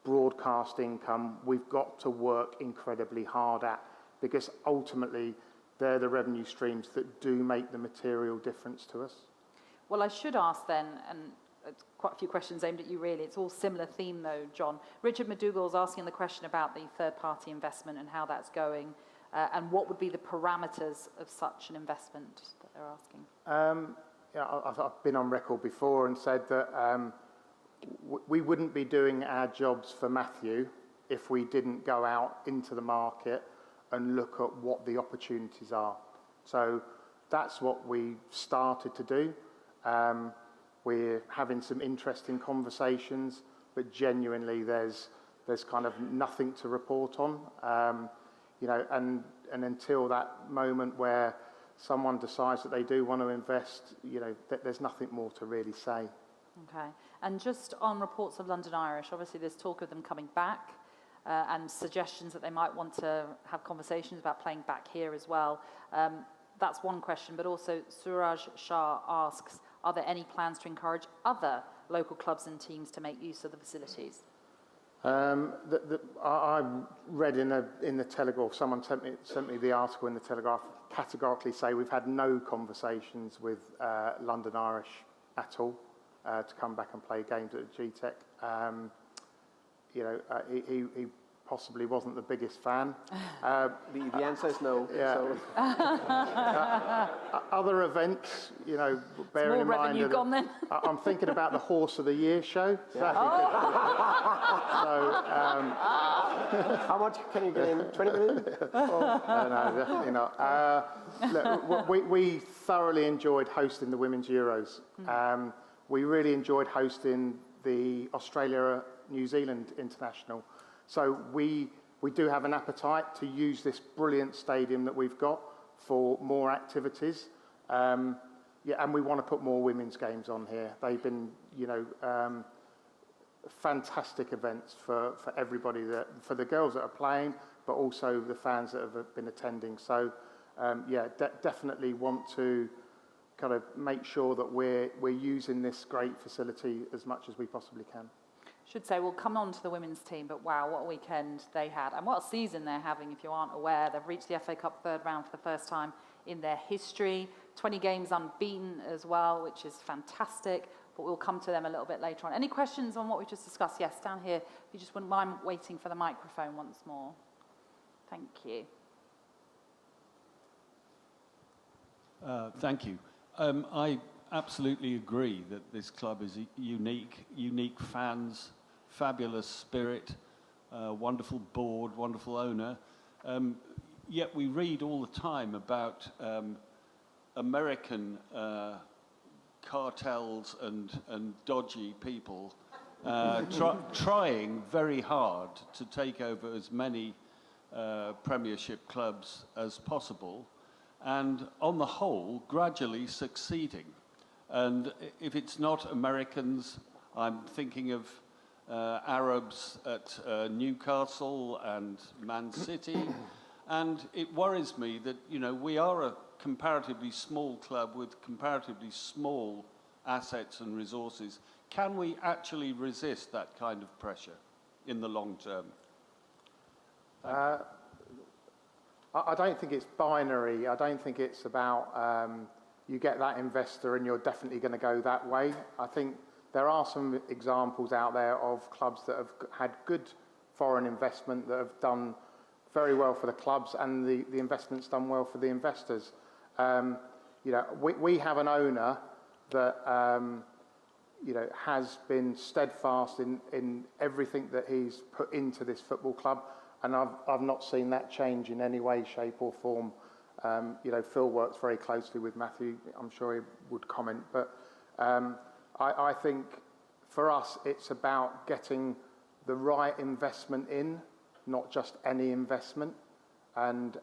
broadcast income, we've got to work incredibly hard at, because ultimately they're the revenue streams that do make the material difference to us. Well, I should ask then, and quite a few questions aimed at you really. It's all similar theme though, John. Richard McDougall's asking the question about the third-party investment and how that's going, and what would be the parameters of such an investment that they're asking. I've been on record before and said that we wouldn't be doing our jobs for Matthew if we didn't go out into the market and look at what the opportunities are. So that's what we started to do. We're having some interesting conversations, but genuinely there's kind of nothing to report on. You know, and until that moment where someone decides that they do want to invest, you know, there's nothing more to really say. Okay. And just on reports of London Irish, obviously there's talk of them coming back and suggestions that they might want to have conversations about playing back here as well. That's one question, but also Suraj Shah asks, are there any plans to encourage other local clubs and teams to make use of the facilities? I read in the Telegraph, someone sent me the article in the Telegraph, categorically say we've had no conversations with London Irish at all to come back and play games at the GTEC. You know, he possibly wasn't the biggest fan. The answer is no. Yeah. So. Other events, you know, bearing in mind... More revenue gone then? I'm thinking about the Horse of the Year show. Yeah. How much can you get in? 20 million? No, definitely not. Look, we thoroughly enjoyed hosting the Women's Euros. We really enjoyed hosting the Australia-New Zealand International. So we do have an appetite to use this brilliant stadium that we've got for more activities. Yeah, and we want to put more women's games on here. They've been, you know, fantastic events for everybody, for the girls that are playing, but also the fans that have been attending. So, yeah, definitely want to kind of make sure that we're using this great facility as much as we possibly can. Should say we'll come on to the women's team, but wow, what a weekend they had, and what a season they're having. If you aren't aware, they've reached the FA Cup third round for the first time in their history. 20 games unbeaten as well, which is fantastic. But we'll come to them a little bit later on. Any questions on what we just discussed? Yes, down here. If you just wouldn't mind waiting for the microphone once more. Thank you. Thank you. I absolutely agree that this club is unique fans, fabulous spirit, wonderful board, wonderful owner. Yet we read all the time about American cartels and dodgy people trying very hard to take over as many Premiership clubs as possible, and on the whole, gradually succeeding. And if it's not Americans, I'm thinking of Arabs at Newcastle and Man City. And it worries me that, you know, we are a comparatively small club with comparatively small assets and resources. Can we actually resist that kind of pressure in the long term? I don't think it's binary. I don't think it's about you get that investor and you're definitely going to go that way. I think there are some examples out there of clubs that have had good foreign investment that have done very well for the clubs, and the investment's done well for the investors. You know, we have an owner that you know, has been steadfast in everything that he's put into this football club, and I've not seen that change in any way, shape or form. You know, Phil works very closely with Matthew. I'm sure he would comment, but I think for us it's about getting the right investment in, not just any investment, and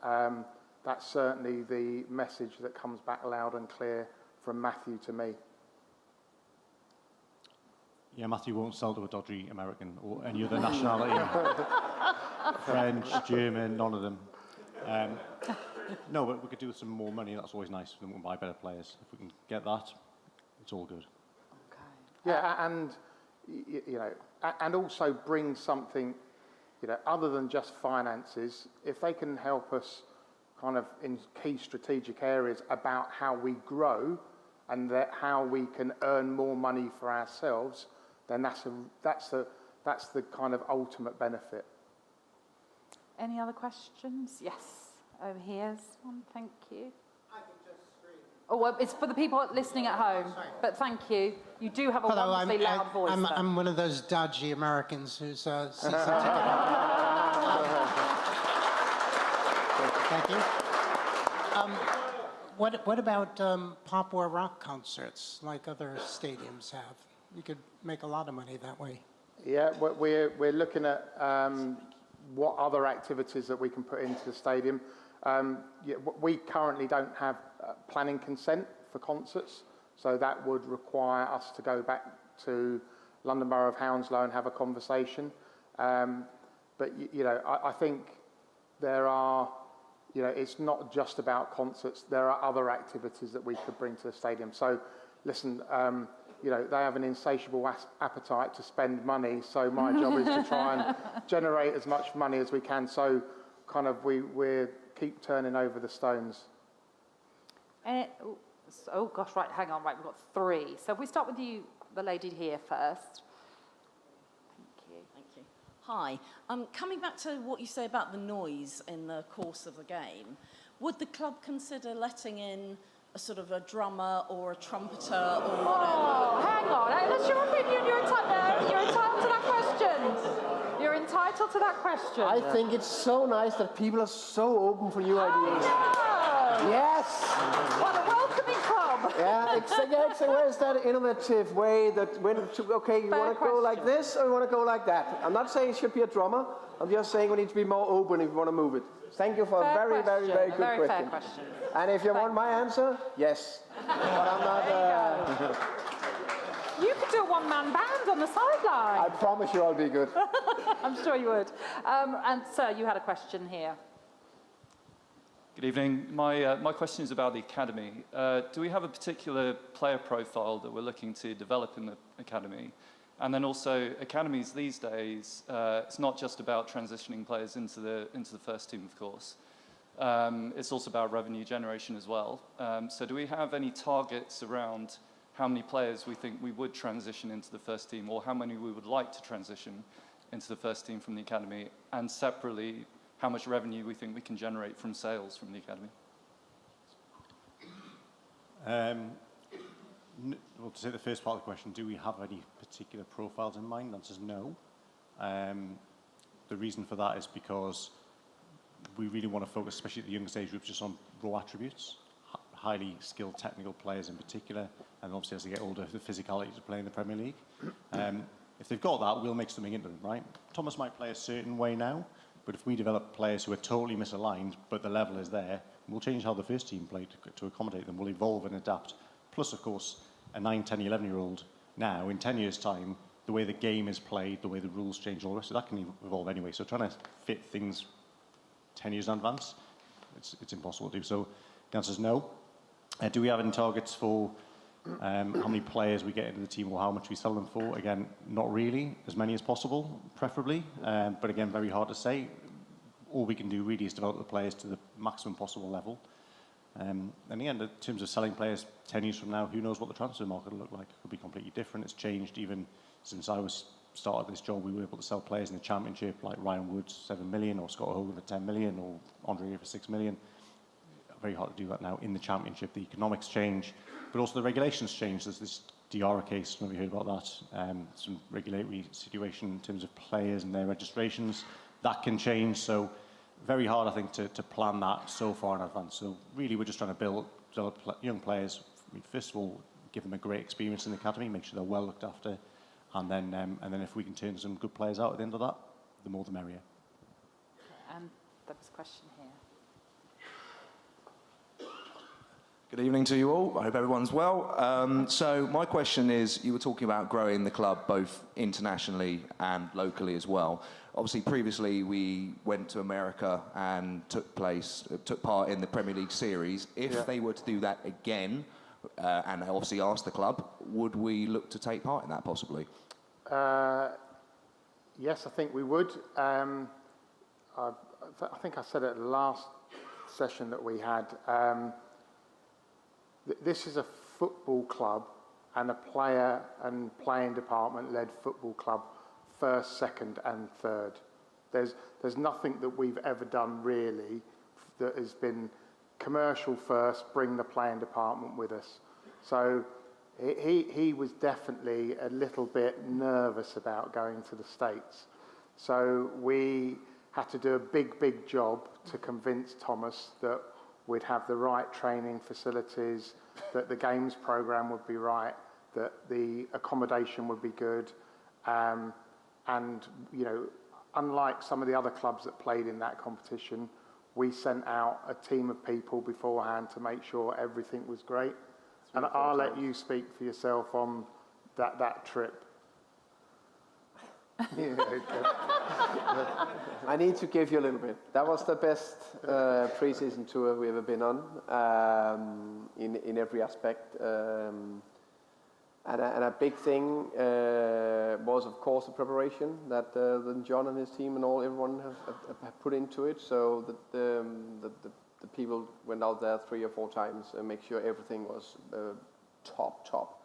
that's certainly the message that comes back loud and clear from Matthew to me. Yeah, Matthew won't sell to a dodgy American or any other nationality. French, German, none of them. No, but we could do with some more money. That's always nice. Then we can buy better players. If we can get that, it's all good. Okay. Yeah, and you know, and also bring something, you know, other than just finances. If they can help us, kind of in key strategic areas about how we grow, and how we can earn more money for ourselves, then that's the kind of ultimate benefit. Any other questions? Yes, over here's one. Thank you. I can just scream. Oh, well, it's for the people listening at home. But thank you. You do have a wonderfully loud voice. I'm one of those dodgy Americans who's season ticket. Thank you. What about pop or rock concerts like other stadiums have? You could make a lot of money that way. Yeah, we're looking at what other activities that we can put into the stadium. We currently don't have planning consent for concerts, so that would require us to go back to London Borough of Hounslow and have a conversation. But I think there are, it's not just about concerts. There are other activities that we could bring to the stadium. So, listen, they have an insatiable appetite to spend money. So my job is to try and generate as much money as we can. So, kind of, we keep turning over the stones. Oh gosh, right, hang on, right, we've got 3. So if we start with you, the lady here first. Thank you. Hi. Coming back to what you say about the noise in the course of the game, would the club consider letting in a sort of a drummer or a trumpeter or whatever? Oh, hang on. That's your opinion. You're entitled to that question. You're entitled to that question. I think it's so nice that people are so open for new ideas. No. Yes. What a welcoming club. Yeah, exactly. Where's that innovative way that you want to go like this or you want to go like that? I'm not saying it should be a drummer. I'm just saying we need to be more open if we want to move it. Thank you for a very, very, very good question. Fair question. And if you want my answer, yes. But I'm not... You could do a one-man band on the sideline. I promise you I'll be good. I'm sure you would. And sir, you had a question here. Good evening. My question is about the academy. Do we have a particular player profile that we're looking to develop in the academy? And then also, academies these days, it's not just about transitioning players into the first team, of course. It's also about revenue generation as well. So do we have any targets around how many players we think we would transition into the first team, or how many we would like to transition into the first team from the academy? And separately, how much revenue we think we can generate from sales from the academy? Well, to say the first part of the question, do we have any particular profiles in mind? The answer is no. The reason for that is because we really want to focus, especially at the youngest age groups, just on raw attributes, highly skilled technical players in particular, and obviously as they get older, the physicality to play in the Premier League. If they've got that, we'll make something into them, right? Thomas might play a certain way now, but if we develop players who are totally misaligned, but the level is there, we'll change how the first team play to accommodate them. We'll evolve and adapt. Plus, of course, a 9, 10, 11-year-old now, in 10 years' time, the way the game is played, the way the rules change, all the rest of that can evolve anyway. So trying to fit things 10 years in advance, it's impossible to do. So the answer is no. Do we have any targets for how many players we get into the team or how much we sell them for? Again, not really. As many as possible, preferably. But again, very hard to say. All we can do really is develop the players to the maximum possible level. And again, in terms of selling players 10 years from now, who knows what the transfer market will look like? It could be completely different. It's changed even since I started this job. We were able to sell players in the Championship like Ryan Woods, 7 million, or Scott Hogan for 10 million, or Andre for 6 million. Very hard to do that now in the Championship. The economics change, but also the regulations change. There's this Diarra case, I don't know if you heard about that, some regulatory situation in terms of players and their registrations. That can change, so very hard, I think, to plan that so far in advance. So really, we're just trying to develop young players. First of all, give them a great experience in the academy, make sure they're well looked after, and then if we can turn some good players out at the end of that, the more the merrier. And there was a question here. Good evening to you all. I hope everyone's well. So my question is, you were talking about growing the club both internationally and locally as well. Obviously, previously we went to America and took part in the Premier League series. If they were to do that again, and obviously ask the club, would we look to take part in that possibly? Yes, I think we would. I think I said it at the last session that we had. This is a football club and a player and playing department led football club, first, second and third. There's nothing that we've ever done really that has been commercial first, bring the playing department with us. So he was definitely a little bit nervous about going to the States. So we had to do a big job to convince Thomas that we'd have the right training facilities, that the games programme would be right, that the accommodation would be good, and you know, unlike some of the other clubs that played in that competition, we sent out a team of people beforehand to make sure everything was great. And I'll let you speak for yourself on that trip. I need to give you a little bit. That was the best pre-season tour we ever been on, in every aspect. And a big thing was, of course, the preparation that John and his team and everyone have put into it. So that the people went out there 3 or 4 times and make sure everything was top.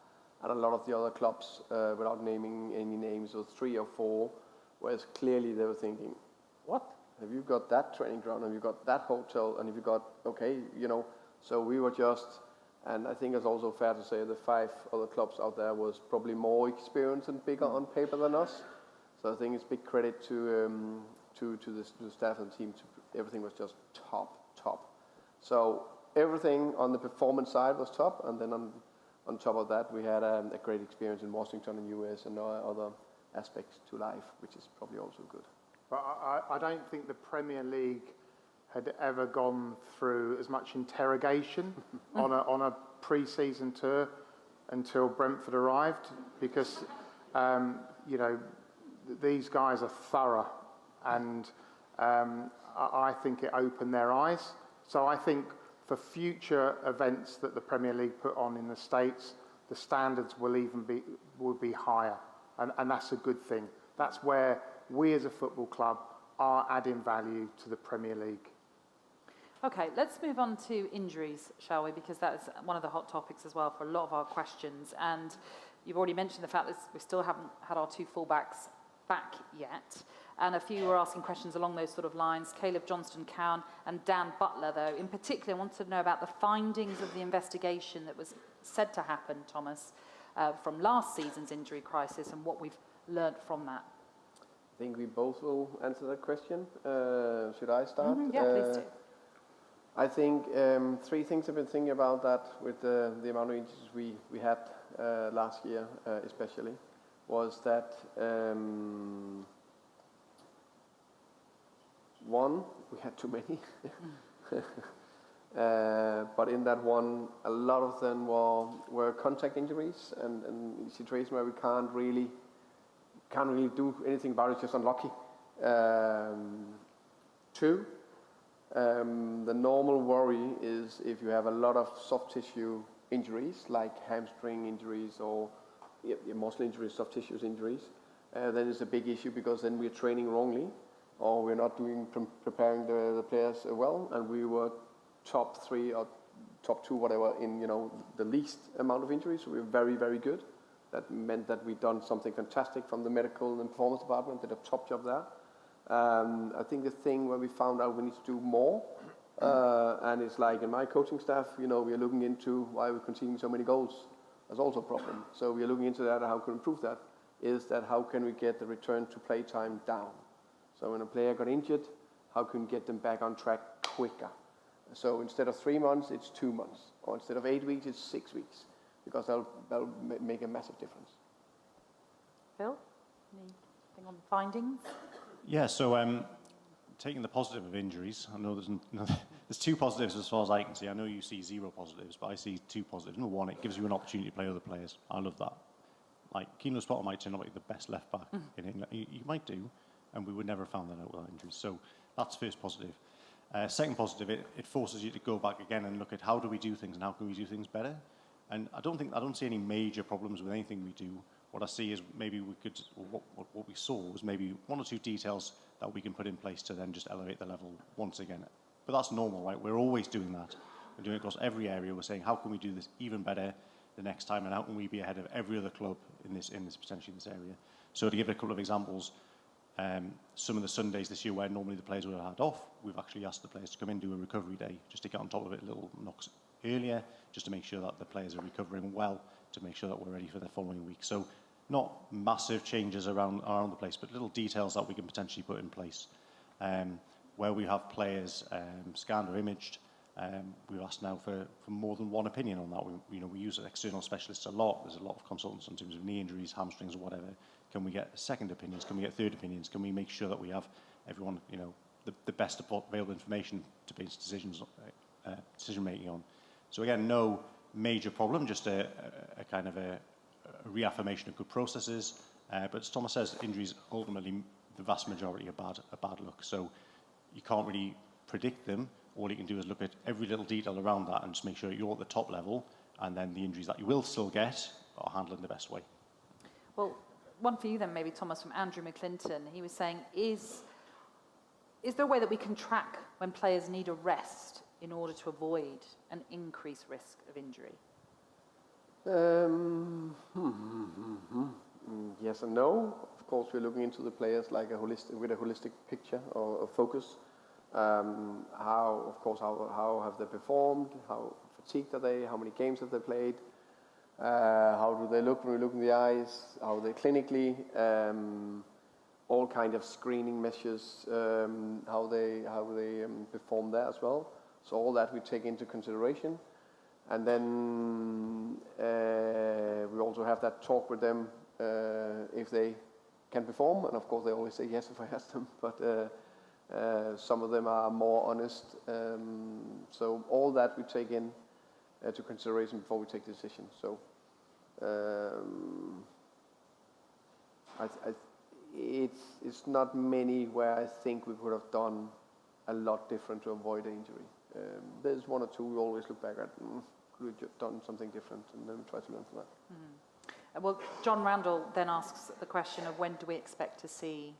And a lot of the other clubs, without naming any names, was 3 or 4, whereas clearly they were thinking, what? Have you got that training ground? Have you got that hotel? And have you got, okay, you know. So we were just, and I think it's also fair to say the 5 other clubs out there was probably more experienced and bigger on paper than us. So I think it's big credit to the staff and team. Everything was just top. So everything on the performance side was top, and then on top of that, we had a great experience in Washington and US and other aspects to life, which is probably also good. But I don't think the Premier League had ever gone through as much interrogation on a pre-season tour until Brentford arrived, because you know, these guys are thorough, and I think it opened their eyes. So I think for future events that the Premier League put on in the States, the standards will be higher, and that's a good thing. That's where we as a football club are adding value to the Premier League. Okay, let's move on to injuries, shall we? Because that is one of the hot topics as well for a lot of our questions. And you've already mentioned the fact that we still haven't had our 2 fullbacks back yet. And a few were asking questions along those sort of lines. Caleb Johnston-Cowan and Dan Butler, though, in particular, wanted to know about the findings of the investigation that was said to happen, Thomas, from last season's injury crisis and what we've learnt from that. I think we both will answer that question. Should I start? Yeah, please do. I think 3 things I've been thinking about that with the amount of injuries we had last year, especially, was that one, we had too many. But in that one, a lot of them were contact injuries and situations where we can't really do anything about it, just unlucky. 2, the normal worry is if you have a lot of soft tissue injuries, like hamstring injuries or muscle injuries, soft tissue injuries, then it's a big issue, because then we're training wrongly, or we're not preparing the players well, and we were top 3 or top 2, whatever, in the least amount of injuries. So we were very, very good. That meant that we'd done something fantastic from the medical and performance department, did a top job there. I think the thing where we found out we need to do more, and it's like in my coaching staff, we are looking into why we're conceding so many goals. That's also a problem. So we are looking into that, and how can we improve that, is that how can we get the return to play time down? So when a player got injured, how can we get them back on track quicker? So instead of 3 months, it's 2 months. Or instead of 8 weeks, it's 6 weeks. Because that'll make a massive difference. Phil, anything on findings? Yeah, so taking the positive of injuries, I know there's 2 positives as far as I can see. I know you see 0 positives, but I see 2 positives. Number 1, it gives you an opportunity to play other players. I love that. Like, Keno Spotter might turn out like the best left back in England. You might do, and we would never have found that out without injuries. So that's first positive. Second positive, it forces you to go back again and look at how do we do things and how can we do things better. And I don't see any major problems with anything we do. What I see is maybe we could, what we saw was maybe 1 or 2 details that we can put in place to then just elevate the level once again. But that's normal, right? We're always doing that. We're doing it across every area. We're saying, how can we do this even better the next time, and how can we be ahead of every other club in this potentially in this area? So to give a couple of examples, some of the Sundays this year where normally the players would have had off, we've actually asked the players to come in, do a recovery day, just to get on top of it a little knocks earlier, just to make sure that the players are recovering well, to make sure that we're ready for the following week. So not massive changes around the place, but little details that we can potentially put in place. Where we have players scanned or imaged, we've asked now for more than one opinion on that. We use external specialists a lot. There's a lot of consultants in terms of knee injuries, hamstrings, or whatever. Can we get second opinions? Can we get third opinions? Can we make sure that we have everyone, the best available information to base decision making on? So again, no major problem, just a kind of a reaffirmation of good processes. But as Thomas says, injuries ultimately, the vast majority are bad luck. So you can't really predict them. All you can do is look at every little detail around that and just make sure you're at the top level, and then the injuries that you will still get are handled in the best way. Well, one for you then, maybe, Thomas, from Andrew McClinton. He was saying, is there a way that we can track when players need a rest in order to avoid an increased risk of injury? Yes and no. Of course, we're looking into the players like with a holistic picture or a focus. How have they performed? How fatigued are they? How many games have they played? How do they look when we look in the eyes? How are they clinically? All kind of screening measures. How they perform there as well. So all that we take into consideration, and then we also have that talk with them if they can perform. And of course, they always say yes if I ask them, but. Some of them are more honest. So all that we take in to consideration before we take the decision. So it's not many where I think we would have done a lot different to avoid the injury. There's one or two we always look back at. Could we have done something different? And then we try to learn from that. Mm. Well, John Randall then asks the question of when do we expect to see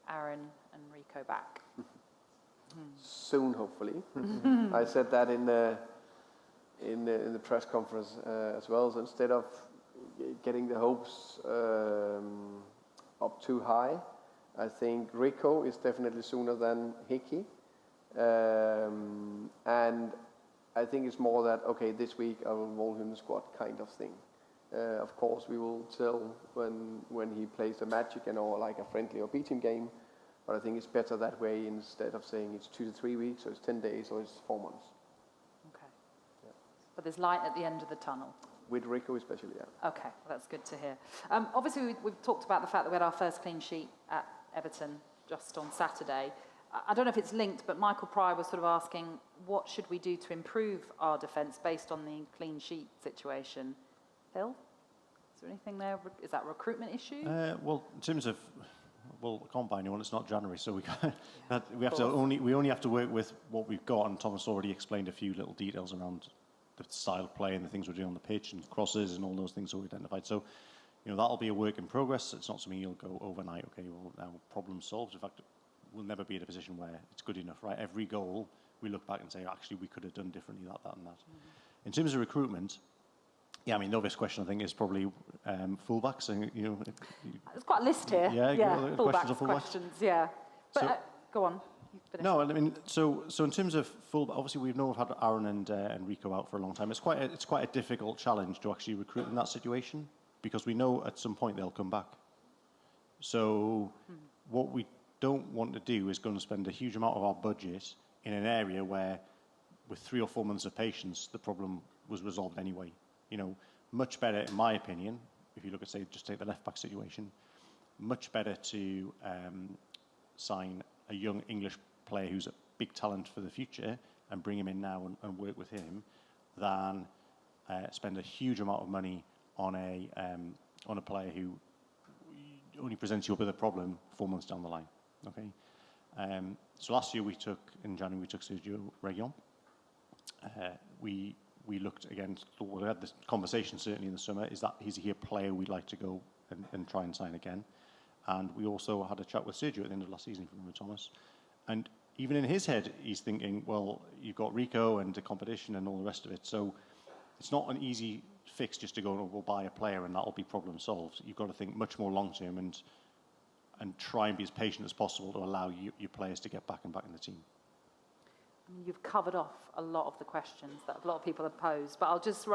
Aaron and Rico back? Soon, hopefully. I said that in the press conference as well. So instead of getting the hopes up too high, I think Rico is definitely sooner than Hickey. And I think it's more that, okay, this week I will roll him in the squad kind of thing. Of course, we will tell when he plays a match again or like a friendly or B-team game. But I think it's better that way instead of saying it's 2 to 3 weeks or it's 10 days or it's 4 months. Okay. Yeah. But there's light at the end of the tunnel. With Rico especially, yeah. Okay, well, that's good to hear. Obviously, we've talked about the fact that we had our first clean sheet at Everton just on Saturday. I don't know if it's linked, but Michael Pryor was sort of asking, what should we do to improve our defence based on the clean sheet situation? Phil, is there anything there? Is that a recruitment issue? Well, in terms of, I can't buy anyone. It's not January, so we only have to work with what we've got. And Thomas already explained a few little details around the style of play and the things we're doing on the pitch and crosses and all those things that we identified. So, that'll be a work in progress. It's not something you'll go overnight. Okay, well, now problem solved. In fact, we'll never be in a position where it's good enough, right? Every goal, we look back and say, actually, we could have done differently that, and that. Mm-hmm. In terms of recruitment, the obvious question, I think, is probably fullbacks. There's quite a list here. Fullbacks, questions, yeah. But so, go on. No, I mean, so in terms of fullback, obviously we've had Aaron and Rico out for a long time. It's quite a difficult challenge to actually recruit in that situation because we know at some point they'll come back. So what we don't want to do is go and spend a huge amount of our budget in an area where, with 3 or 4 months of patience, the problem was resolved anyway. Much better, in my opinion, if you look at, say, just take the left-back situation, much better to sign a young English player who's a big talent for the future and bring him in now and work with him than spend a huge amount of money on a player who only presents you with a problem 4 months down the line. Okay. So last year in January we took Sergio Reguilon. We looked again, we had this conversation certainly in the summer, is he a player we'd like to go and try and sign again? And we also had a chat with Sergio at the end of last season, if you remember, Thomas. And even in his head, he's thinking, well, you've got Rico and the competition and all the rest of it. So it's not an easy fix just to go, we'll buy a player and that'll be problem solved. You've got to think much more long term and try and be as patient as possible to allow your players to get back in the team. I mean, you've covered off a lot of the questions that a lot of people have posed, but I'll just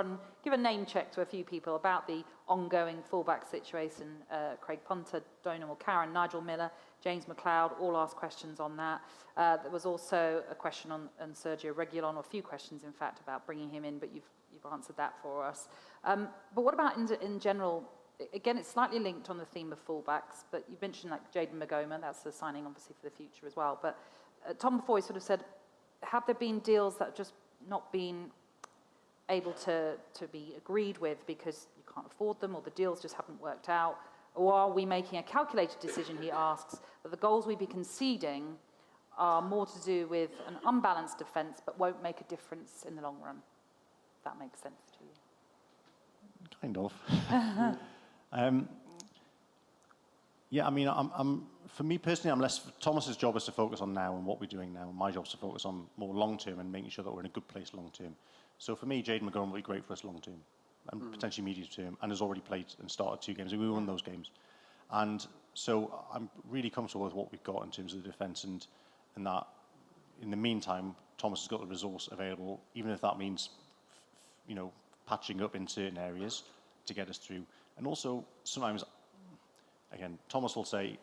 give a name check to a few people about the ongoing fullback situation. Craig Punter, Donal Karen, Nigel Miller, James McLeod all asked questions on that. There was also a question on Sergio Reguilon, or a few questions, in fact, about bringing him in, but you've answered that for us. But what about in general? Again, it's slightly linked on the theme of fullbacks, but you mentioned like Jayden Magoma, that's the signing obviously for the future as well. But Tom before he sort of said, have there been deals that have just not been able to be agreed with because you can't afford them, or the deals just haven't worked out? Or are we making a calculated decision, he asks, that the goals we'd be conceding are more to do with an unbalanced defence but won't make a difference in the long run? If that makes sense to you. Kind of. Yeah, I mean, for me personally, I'm less. Thomas's job is to focus on now and what we're doing now. My job is to focus on more long term and making sure that we're in a good place long term. So for me, Jayden Magoma will be great for us long term and potentially medium term, and has already played and started 2 games, and we won those games. And so I'm really comfortable with what we've got in terms of the defence, and that in the meantime, Thomas has got the resource available, even if that means, patching up in certain areas to get us through. And also sometimes, again, Thomas will say,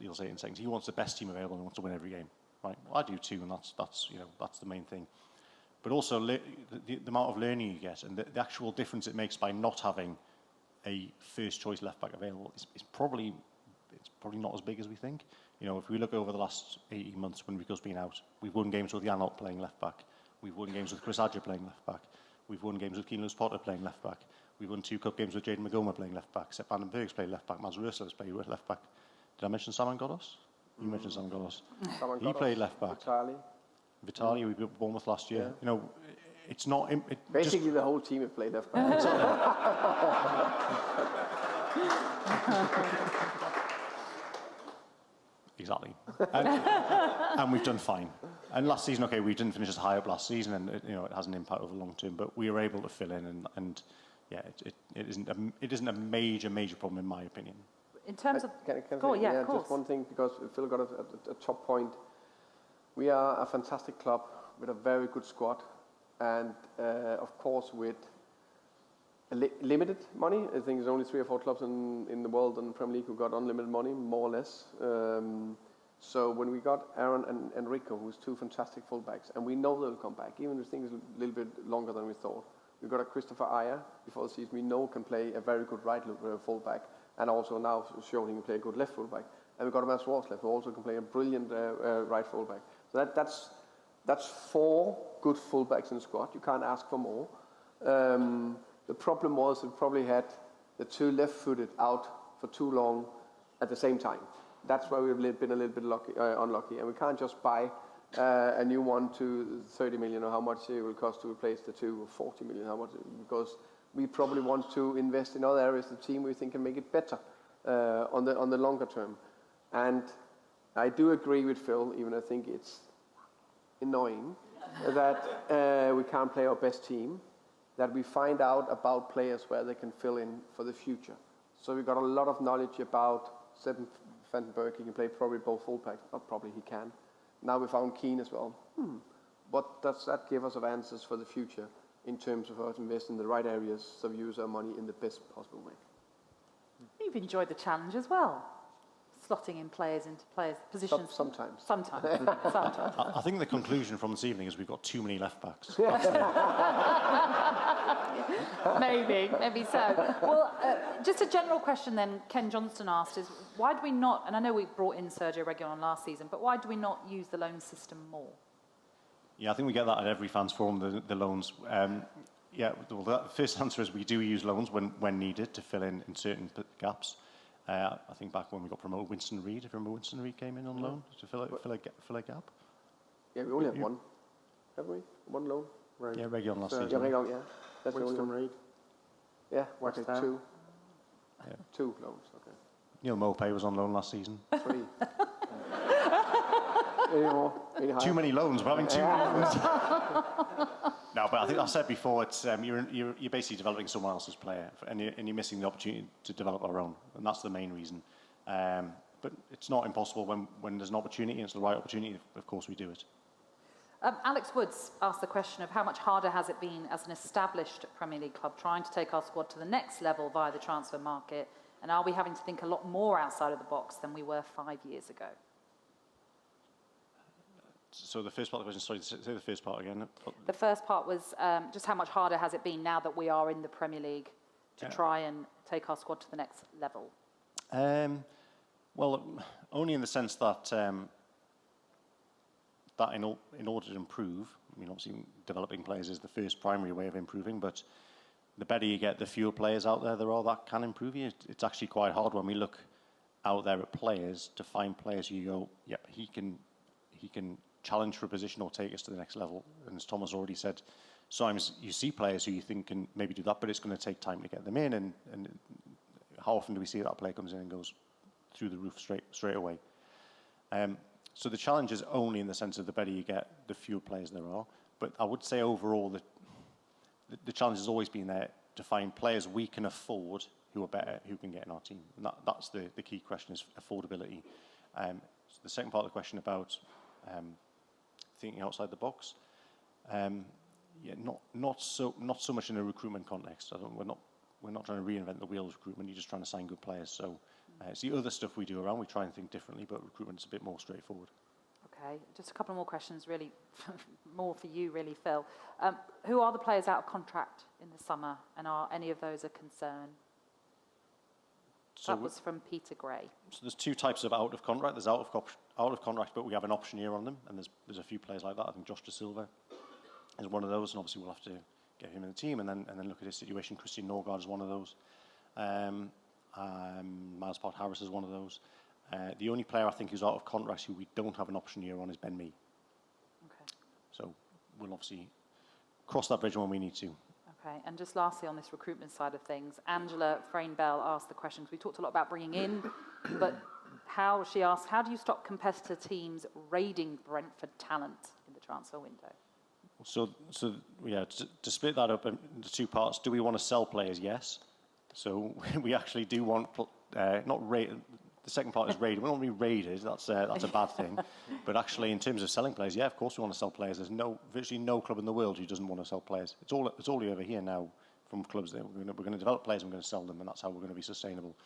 he'll say it in seconds, he wants the best team available and wants to win every game, right? Well, I do too, and that's the main thing. But also the amount of learning you get and the actual difference it makes by not having a first choice left back available is probably not as big as we think. If we look over the last 18 months when Rico's been out, we've won games with Janot playing left back. We've won games with Chris Adger playing left back. We've won games with Keane Lewis Potter playing left back. We've won 2 cup games with Jayden Magoma playing left back. Sepp van den Berg's played left back. Mats Rösler's played left back. Did I mention Saman Ghoddos? You mentioned Saman Ghoddos. He played left back. Vitali, we beat Bournemouth last year. Yeah. It's not... Basically, the whole team have played left back. Exactly. And we've done fine. And last season, okay, we didn't finish as high up last season, and it has an impact over the long term, but we were able to fill in, and yeah, it isn't a major problem in my opinion. In terms of... Can I just one thing, because Phil got a top point. We are a fantastic club with a very good squad, and of course with limited money. I think there's only 3 or 4 clubs in the world in the Premier League who got unlimited money, more or less. So when we got Aaron and Rico, who's 2 fantastic fullbacks, and we know they'll come back, even if things are a little bit longer than we thought. We got a Christopher Ayer before the season. We know can play a very good right fullback, and also now showing he can play a good left fullback. And we got a Mads Worsley, who also can play a brilliant right fullback. So that's 4 good fullbacks in the squad. You can't ask for more. The problem was we probably had the 2 left-footed out for too long at the same time. That's why we've been a little bit unlucky, and we can't just buy a new one to 30 million or how much it will cost to replace the 2, or 40 million, how much, because we probably want to invest in other areas of the team we think can make it better on the longer term. And I do agree with Phil, even I think it's annoying that we can't play our best team, that we find out about players where they can fill in for the future. So we got a lot of knowledge about Sepp van den Berg. He can play probably both fullbacks. Not probably, he can. Now we found Keane as well. What does that give us of answers for the future in terms of us investing in the right areas so we use our money in the best possible way? You've enjoyed the challenge as well, slotting in players into players' positions. Sometimes. Sometimes. I think the conclusion from this evening is we've got too many left backs. Maybe so. Well, just a general question then, Ken Johnston asked, is why do we not, and I know we brought in Sergio Reguilon last season, but why do we not use the loan system more? Yeah, I think we get that at every fans forum, the loans. Yeah, well, the first answer is we do use loans when needed to fill in certain gaps. I think back when we got promoted, Winston Reid, if you remember, Winston Reid came in on loan to fill a gap. Yeah, we only had one, haven't we? One loan. Yeah, Reguilon last season. Yeah, Reguilon, yeah. That's Winston Reid. Yeah, okay, 2. Yeah. 2 loans, okay. Neil Mopay was on loan last season. 3. Any more? Too many loans. We're having too many loans. No, but I think I've said before, it's you're basically developing someone else's player, and you're missing the opportunity to develop our own, and that's the main reason. But it's not impossible when there's an opportunity, and it's the right opportunity. Of course, we do it. Alex Woods asked the question of how much harder has it been as an established Premier League club trying to take our squad to the next level via the transfer market, and are we having to think a lot more outside of the box than we were 5 years ago? So the first part of the question, sorry, say the first part again. The first part was just how much harder has it been now that we are in the Premier League to try and take our squad to the next level? Well, only in the sense that that in order to improve, I mean, obviously developing players is the first primary way of improving, but the better you get, the fewer players out there are that can improve you. It's actually quite hard when we look out there at players to find players who you go, yep, he can challenge for a position or take us to the next level. And as Thomas already said, sometimes you see players who you think can maybe do that, but it's going to take time to get them in. And how often do we see that player comes in and goes through the roof straight away? So the challenge is only in the sense of the better you get, the fewer players there are. But I would say overall the challenge has always been there to find players we can afford who are better, who can get in our team. And that's the key question, is affordability. So the second part of the question about thinking outside the box, yeah, not so much in a recruitment context. We're not trying to reinvent the wheel of recruitment. You're just trying to sign good players. So it's the other stuff we do around. We try and think differently, but recruitment's a bit more straightforward. Okay, just a couple more questions, really, more for you, really, Phil. Who are the players out of contract in the summer, and are any of those a concern? So that was from Peter Gray. So there's two types of out of contract. There's out of contract, but we have an option year on them, and there's a few players like that. I think Josh De Silva is one of those, and obviously we'll have to get him in the team, and then look at his situation. Christian Norgard is one of those. Miles Part Harris is one of those. The only player I think who's out of contract who we don't have an option year on is Ben Mee. Okay. So we'll obviously cross that bridge when we need to. Okay, and just lastly on this recruitment side of things, Angela Frayne-Bell asked the question, because we talked a lot about bringing in, but she asked, how do you stop competitor teams raiding Brentford talent in the transfer window? So yeah, to split that up into two parts, do we want to sell players? Yes. So we actually do want, not raid. The second part is raid. We don't want to be raided. That's a bad thing. But actually, in terms of selling players, yeah, of course we want to sell players. There's virtually no club in the world who doesn't want to sell players. It's all you ever hear now from clubs that we're going to develop players and we're going to sell them, and that's how we're going to be sustainable.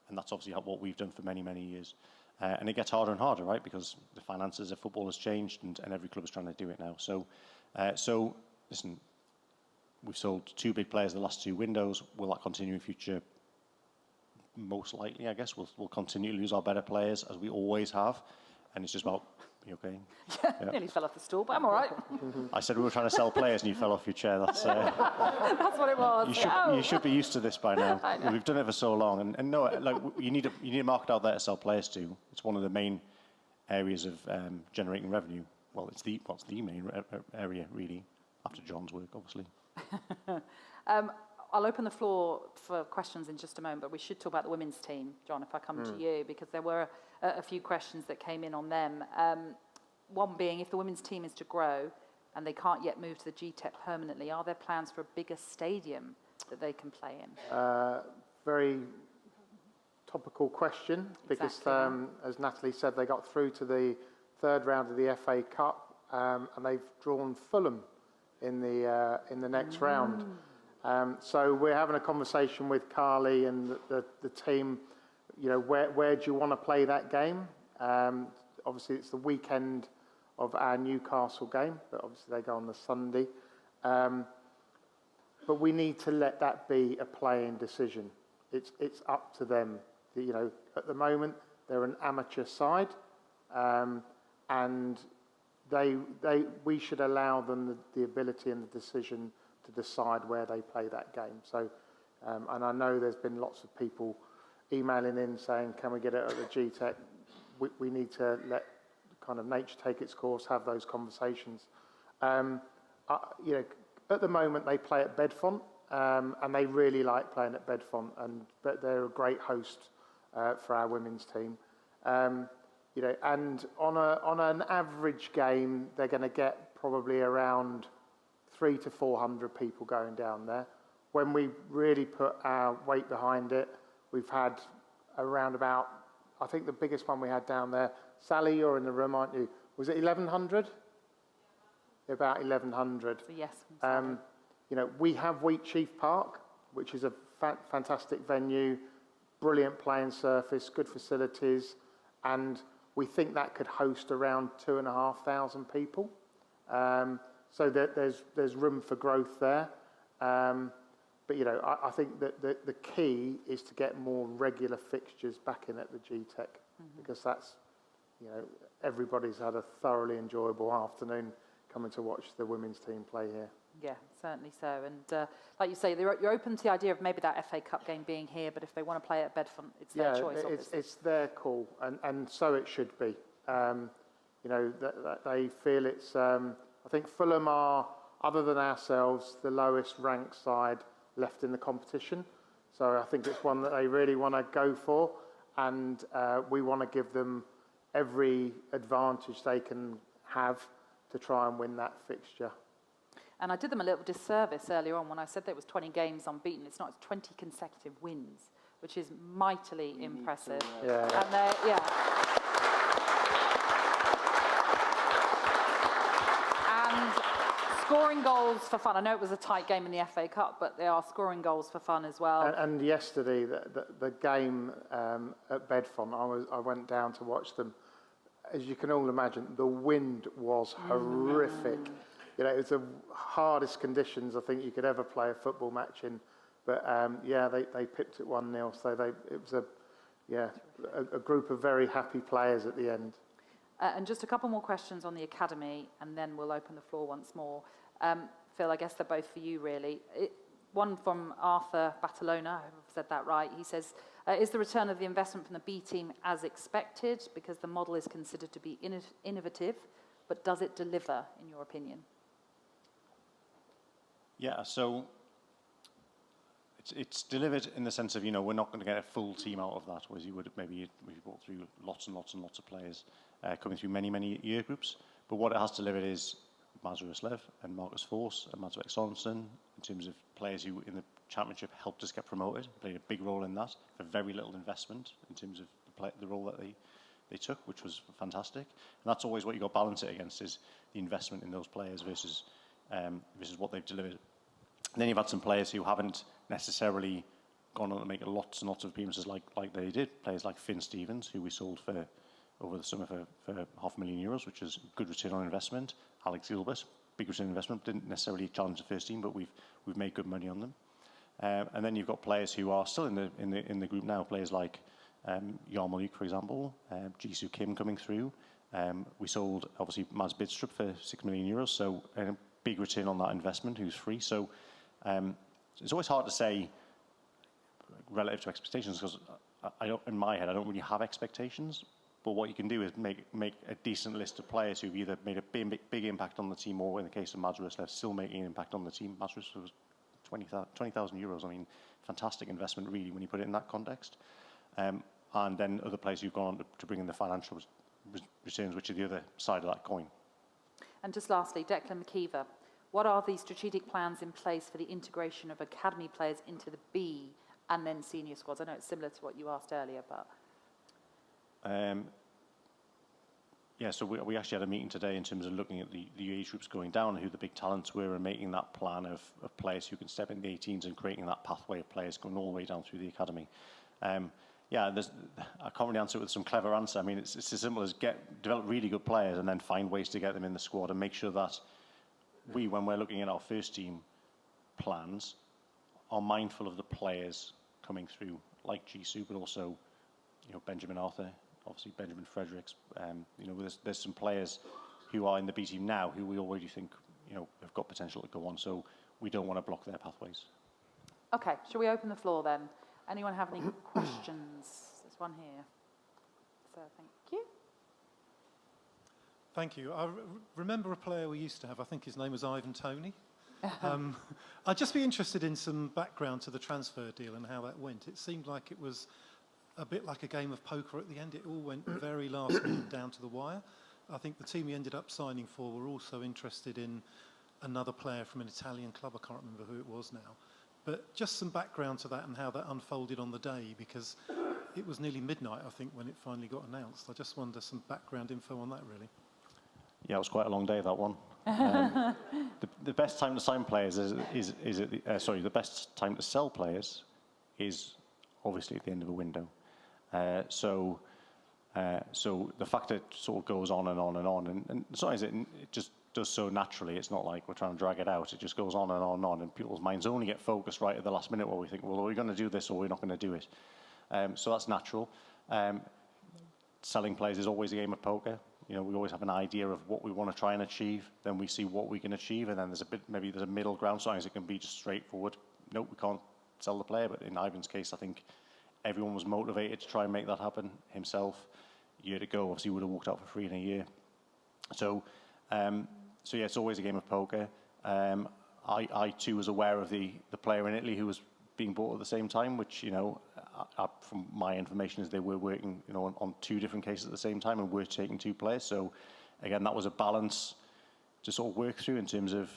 And that's obviously what we've done for many, many years. And it gets harder and harder, right? Because the finances of football has changed, and every club is trying to do it now. So listen, we've sold 2 big players in the last 2 windows. Will that continue in future? Most likely, I guess. We'll continue to lose our better players, as we always have. And it's just about, you okay? Yeah. Nearly fell off the stool, but I'm all right. I said we were trying to sell players and you fell off your chair. That's You should be used to this by now. We've done it for so long. And no, like, you need a market out there to sell players to. It's one of the main areas of generating revenue. Well, it's the main area, really, after John's work, obviously. I'll open the floor for questions in just a moment, but we should talk about the women's team, John, if I come to you, because there were a few questions that came in on them. One being, if the women's team is to grow and they can't yet move to the GTEC permanently, are there plans for a bigger stadium that they can play in? Very topical question, because as Natalie said, they got through to the 3rd round of the FA Cup, and they've drawn Fulham in the next round. So we're having a conversation with Carly and the team. You know, where do you want to play that game? Obviously, it's the weekend of our Newcastle game, but obviously they go on the Sunday. But we need to let that be a playing decision. It's up to them. You know, at the moment they're an amateur side, and we should allow them the ability and the decision to decide where they play that game. So, and I know there's been lots of people emailing in saying, can we get it at the GTEC? We need to let kind of nature take its course, have those conversations. You know, at the moment they play at Bedfont, and they really like playing at Bedfont, but they're a great host for our women's team. You know, and on an average game, they're going to get probably around 300 to 400 people going down there. When we really put our weight behind it, we've had around about, I think the biggest one we had down there, Sally, you're in the room, aren't you? Was it 1,100? about 1,100. So yes. I'm sorry. You know, we have Wheatsheaf Park, which is a fantastic venue, brilliant playing surface, good facilities, and we think that could host around 2,500 people. So there's room for growth there. But, you know, I think that the key is to get more regular fixtures back in at the GTEC, because that's, you know, everybody's had a thoroughly enjoyable afternoon coming to watch the women's team play here. Yeah, certainly so. And like you say, you're open to the idea of maybe that FA Cup game being here, but if they want to play at Bedfont, it's their choice, obviously. It's their call, and so it should be. You know, that they feel it's... I think Fulham are, other than ourselves, the lowest ranked side left in the competition. So I think it's one that they really want to go for, and we want to give them every advantage they can have to try and win that fixture. And I did them a little disservice earlier on when I said there was 20 games unbeaten. It's not, it's 20 consecutive wins, which is mightily impressive. Yeah. And And scoring goals for fun. I know it was a tight game in the FA Cup, but they are scoring goals for fun as well. And yesterday, the game at Bedfont, I went down to watch them. As you can all imagine, the wind was horrific. You know, it's the hardest conditions I think you could ever play a football match in. But yeah, they pipped it 1-0. So it was a group of very happy players at the end. And just a couple more questions on the academy, and then we'll open the floor once more. Phil, I guess they're both for you, really. One from Arthur Batalona, I hope I've said that right. He says, is the return of the investment from the B team as expected? Because the model is considered to be innovative, but does it deliver, in your opinion? Yeah, so it's delivered in the sense of, you know, we're not going to get a full team out of that, whereas you would maybe if we brought through lots and lots and lots of players coming through many year groups. But what it has delivered is Maz Ruslev and Marcus Force and Madsvik Sorensen, in terms of players who in the championship helped us get promoted, played a big role in that for very little investment in terms of the role that they took, which was fantastic. And that's always what you've got to balance it against, is the investment in those players versus what they've delivered. And then you've had some players who haven't necessarily gone on to make lots and lots of appearances like they did. Players like Finn Stevens, who we sold over the summer for €500,000, which is a good return on investment. Alex Gilbert, big return on investment, didn't necessarily challenge the first team, but we've made good money on them. And then you've got players who are still in the group now. Players like Yarmoliuk, for example, Jisoo Kim coming through. We sold obviously Mads Bidstrup for €6 million, so a big return on that investment. Who's free, so it's always hard to say relative to expectations, because in my head I don't really have expectations. But what you can do is make a decent list of players who've either made a big impact on the team, or in the case of Mads Ruslev, still making an impact on the team. Mads Ruslev was €20,000. I mean, fantastic investment, really, when you put it in that context. And then other players who've gone on to bring in the financial returns, which are the other side of that coin. And just lastly, Declan McKeever, what are the strategic plans in place for the integration of academy players into the B and then senior squads? I know it's similar to what you asked earlier, but... Yeah, so we actually had a meeting today in terms of looking at the age groups going down and who the big talents were, and making that plan of players who can step in the 18s and creating that pathway of players going all the way down through the academy. Yeah, I can't really answer it with some clever answer. I mean, it's as simple as develop really good players and then find ways to get them in the squad, and make sure that when we're looking at our first team plans, are mindful of the players coming through, like Jisoo, but also, you know, Benjamin Arthur, obviously Benjamin Fredericks. You know, there's some players who are in the B team now who we already think, you know, have got potential to go on. So we don't want to block their pathways. Okay, shall we open the floor then? Anyone have any questions? There's one here. So thank you. Thank you. I remember a player we used to have. I think his name was Ivan Toney. I'd just be interested in some background to the transfer deal and how that went. It seemed like it was a bit like a game of poker at the end. It all went very last minute, down to the wire. I think the team we ended up signing for were also interested in another player from an Italian club. I can't remember who it was now. But just some background to that and how that unfolded on the day, because it was nearly midnight, I think, when it finally got announced. I just wonder some background info on that, really. Yeah, it was quite a long day, that one. The best time to sign players the best time to sell players is obviously at the end of a window. So the fact that it sort of goes on and on and on, and sometimes it just does so naturally. It's not like we're trying to drag it out. It just goes on and on and on, and people's minds only get focused right at the last minute where we think, well, are we going to do this or we're not going to do it? So that's natural. Selling players is always a game of poker. You know, we always have an idea of what we want to try and achieve. Then we see what we can achieve, and then maybe there's a middle ground. Sometimes it can be just straightforward. Nope, we can't sell the player. But in Ivan's case, I think everyone was motivated to try and make that happen himself. A year ago, obviously, he would have walked out for free in a year. So yeah, it's always a game of poker. I too was aware of the player in Italy who was being bought at the same time, which, you know, from my information is they were working, you know, on 2 different cases at the same time and were taking 2 players. So again, that was a balance to sort of work through in terms of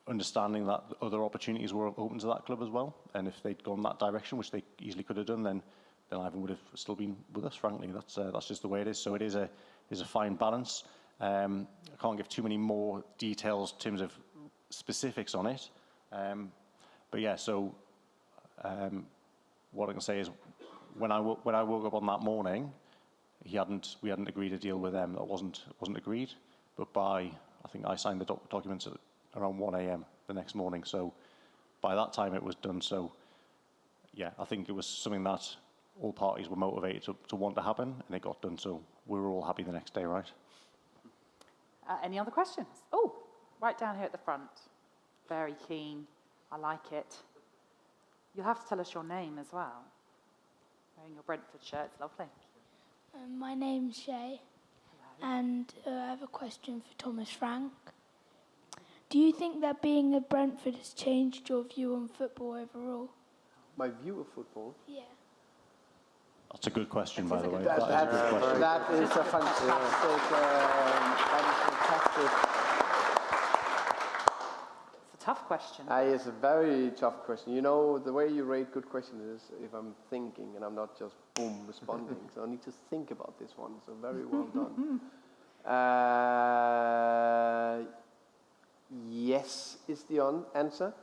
understanding that other opportunities were open to that club as well. And if they'd gone that direction, which they easily could have done, then Ivan would have still been with us, frankly. That's just the way it is. So it is a fine balance. I can't give too many more details in terms of specifics on it. But yeah, so what I can say is when I woke up on that morning, we hadn't agreed a deal with them. That wasn't agreed. But I think I signed the documents at around 1 a.m. the next morning. So by that time it was done. So yeah, I think it was something that all parties were motivated to want to happen, and it got done. So we were all happy the next day, right? Any other questions? Oh, right down here at the front. Very keen. I like it. You'll have to tell us your name as well. Wearing your Brentford shirt, it's lovely. My name's Shay. Hello. And I have a question for Thomas Frank. Do you think that being at Brentford has changed your view on football overall? My view of football? Yeah. That's a good question, by the way. That is a fantastic. It's a tough question. It's a very tough question. You know, the way you rate good questions is if I'm thinking and I'm not just boom responding. So I need to think about this one. So very well done. Yes is the answer,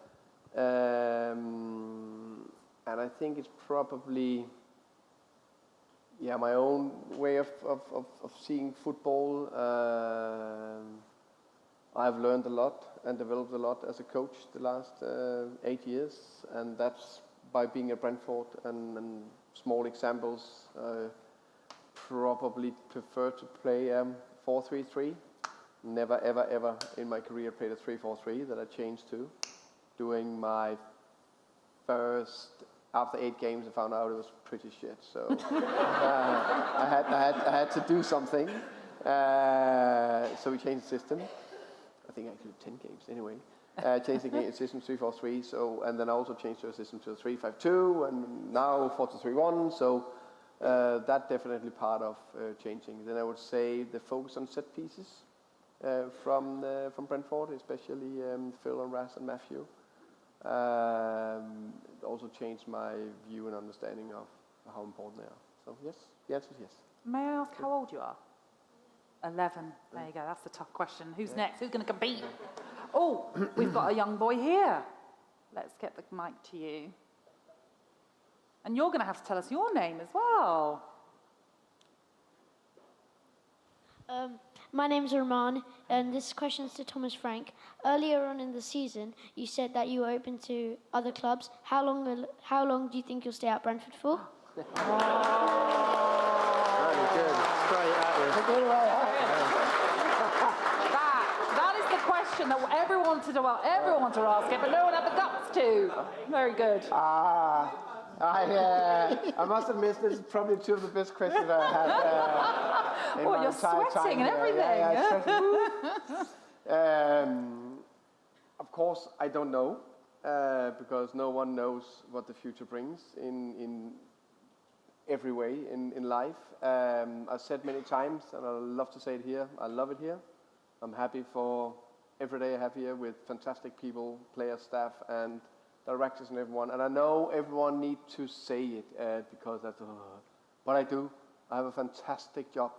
and I think it's probably. Yeah, my own way of seeing football. I've learned a lot and developed a lot as a coach the last 8 years, and that's by being at Brentford and small examples. Probably prefer to play 4-3-3. Never, ever, ever in my career played a 3-4-3 that I changed to. Doing my first. After 8 games, I found out it was pretty shit. So I had to do something. So we changed the system. I think actually 10 games anyway. Changed the system 3-4-3. So and then I also changed the system to 3-5-2, and now 4-3-1. So that definitely part of changing. Then I would say the focus on set pieces from Brentford, especially Phil and Raz and Matthew. It also changed my view and understanding of how important they are. So yes, the answer is yes. May I ask how old you are? 11. There you go. That's the tough question. Who's next? Who's going to compete? Oh, we've got a young boy here. Let's get the mic to you. And you're going to have to tell us your name as well. My name's Roman, and this question is to Thomas Frank. Earlier on in the season, you said that you were open to other clubs. How long do you think you'll stay at Brentford for? Very good. Straight at you. That is the question that everyone wanted to ask it, but no one had the guts to. Very good. I must admit, this is probably 2 of the best questions I had in my you're entire sweating time. and everything. Of course, I don't know, because no one knows what the future brings in every way in life. I've said many times, and I love to say it here, I love it here. I'm happy for every day I have here with fantastic people, players, staff, and directors and everyone. And I know everyone needs to say it because that's... but I do. I have a fantastic job.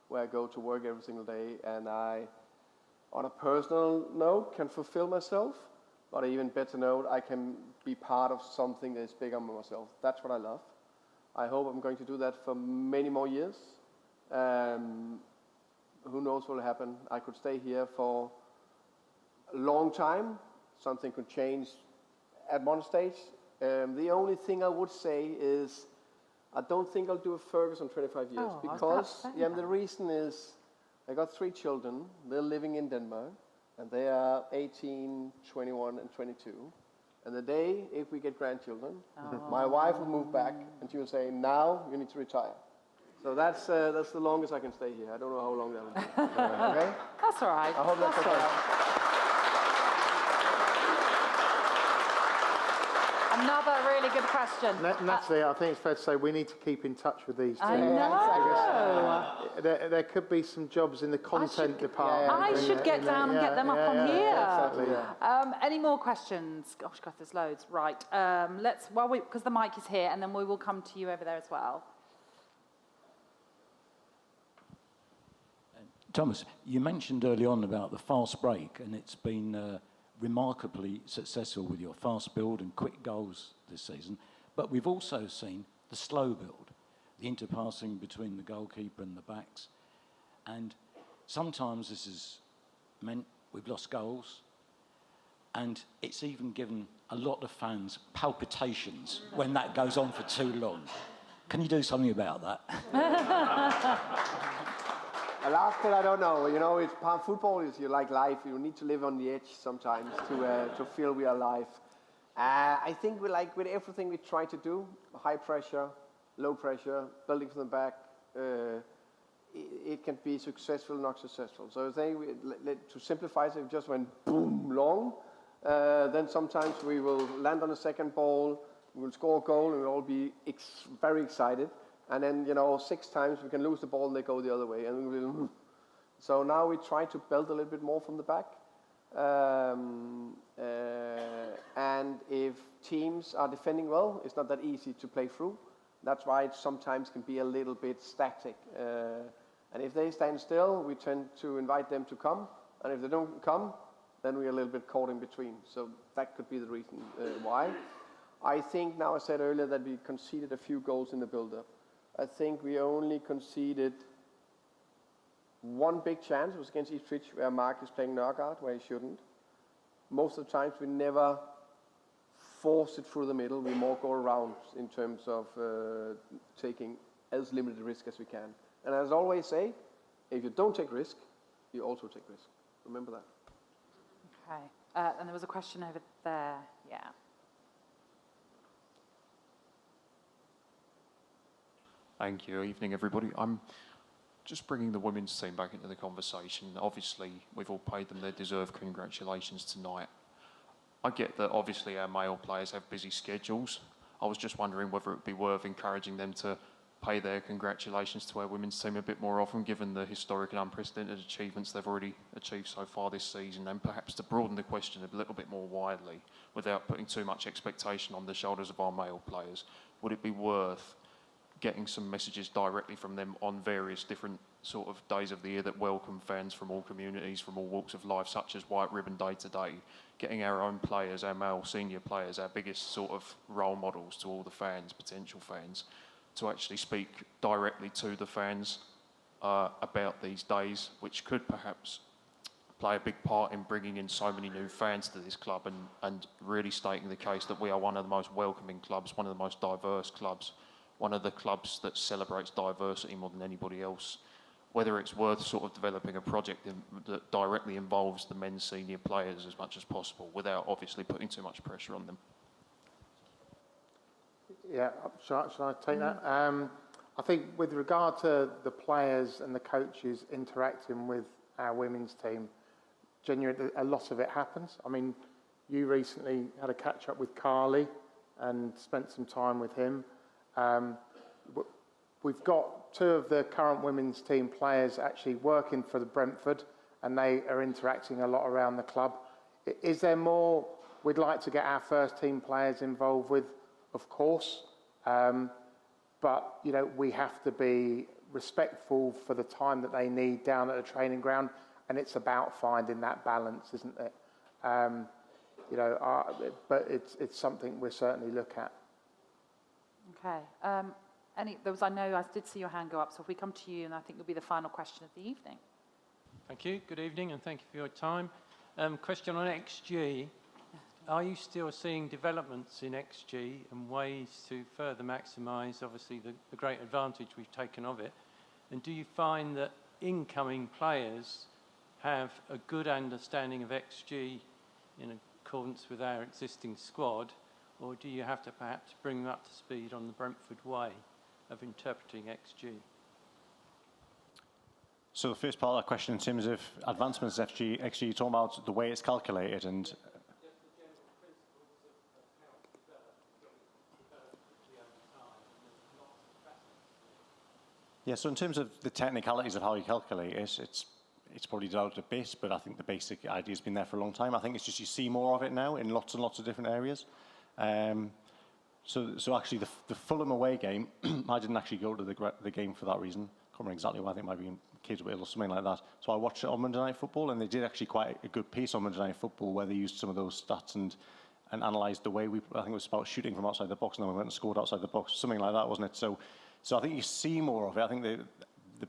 where I go to work every single day, and I, on a personal note, can fulfill myself, but an even better note, I can be part of something that is bigger than myself. That's what I love. I hope I'm going to do that for many more years. Who knows what will happen? I could stay here for a long time. Something could change at one stage. The only thing I would say is I don't think I'll do a Ferguson 25 years because the reason is I got 3 children. They're living in Denmark, and they are 18, 21, and 22. And the day, if we get grandchildren, my wife will move back, and she will say, now you need to retire. So that's the longest I can stay here. I don't know how long that will be. Okay? That's all right. I hope that's okay. Another really good question. Natalie, I think it's fair to say we need to keep in touch with these two. I know. There could be some jobs in the content department. I should get down and get them up on here. Exactly. Any more questions? Gosh, God, there's loads. Right. Because the mic is here, and then we will come to you over there as well. Thomas, you mentioned early on about the fast break, and it's been remarkably successful with your fast build and quick goals this season. But we've also seen the slow build, the interpassing between the goalkeeper and the backs. And sometimes this has meant we've lost goals, and it's even given a lot of fans palpitations when that goes on for too long. Can you do something about that? The last bit I don't know. You know, football is like life. You need to live on the edge sometimes to feel we are alive. I think with everything we try to do, high pressure, low pressure, building from the back, it can be successful, not successful. So I think to simplify it, if we just went boom long, then sometimes we will land on a second ball, we will score a goal, and we'll all be very excited. And then, 6 times we can lose the ball and they go the other way. And so now we try to build a little bit more from the back. And if teams are defending well, it's not that easy to play through. That's why it sometimes can be a little bit static. And if they stand still, we tend to invite them to come. And if they don't come, then we're a little bit caught in between. So that could be the reason why. I think now I said earlier that we conceded a few goals in the build-up. I think we only conceded one big chance. It was against Ipswich, where Mark is playing Nørgaard, where he shouldn't. Most of the times we never force it through the middle. We more go around in terms of taking as limited risk as we can. And as I always say, if you don't take risk, you also take risk. Remember that. Okay. And there was a question over there. Yeah. Thank you. Evening, everybody. I'm just bringing the women's team back into the conversation. Obviously, we've all paid them their deserved congratulations tonight. I get that obviously our male players have busy schedules. I was just wondering whether it would be worth encouraging them to pay their congratulations to our women's team a bit more often, given the historic and unprecedented achievements they've already achieved so far this season, and perhaps to broaden the question a little bit more widely without putting too much expectation on the shoulders of our male players. Would it be worth getting some messages directly from them on various different sort of days of the year that welcome fans from all communities, from all walks of life, such as White Ribbon Day today, getting our own players, our male senior players, our biggest sort of role models to all the fans, potential fans, to actually speak directly to the fans about these days, which could perhaps play a big part in bringing in so many new fans to this club and really stating the case that we are one of the most welcoming clubs, one of the most diverse clubs, one of the clubs that celebrates diversity more than anybody else. Whether it's worth sort of developing a project that directly involves the men's senior players as much as possible without obviously putting too much pressure on them. Yeah, shall I take that? I think with regard to the players and the coaches interacting with our women's team, genuinely a lot of it happens. I mean, you recently had a catch up with Carly and spent some time with him. We've got 2 of the current women's team players actually working for the Brentford, and they are interacting a lot around the club. Is there more we'd like to get our first team players involved with? Of course, but we have to be respectful for the time that they need down at the training ground, and it's about finding that balance, isn't it? You know, but it's something we certainly look at. Okay. I know I did see your hand go up, so if we come to you, and I think you'll be the final question of the evening. Thank you. Good evening, and thank you for your time. Question on XG. Are you still seeing developments in XG and ways to further maximise, obviously, the great advantage we've taken of it? And do you find that incoming players have a good understanding of XG in accordance with our existing squad, or do you have to perhaps bring them up to speed on the Brentford way of interpreting XG? So the first part of that question, in terms of advancements of XG, you're talking about the way it's calculated and... Yeah, so in terms of the technicalities of how you calculate it, it's probably developed a bit, but I think the basic idea's been there for a long time. I think it's just you see more of it now in lots and lots of different areas. So actually, the Fulham away game, I didn't actually go to the game for that reason. Can't remember exactly why. I think it might be kids were ill or something like that. So I watched it on Monday Night Football, and they did actually quite a good piece on Monday Night Football where they used some of those stats and analysed the way I think it was about shooting from outside the box, and then we went and scored outside the box, something like that, wasn't it? So I think you see more of it. I think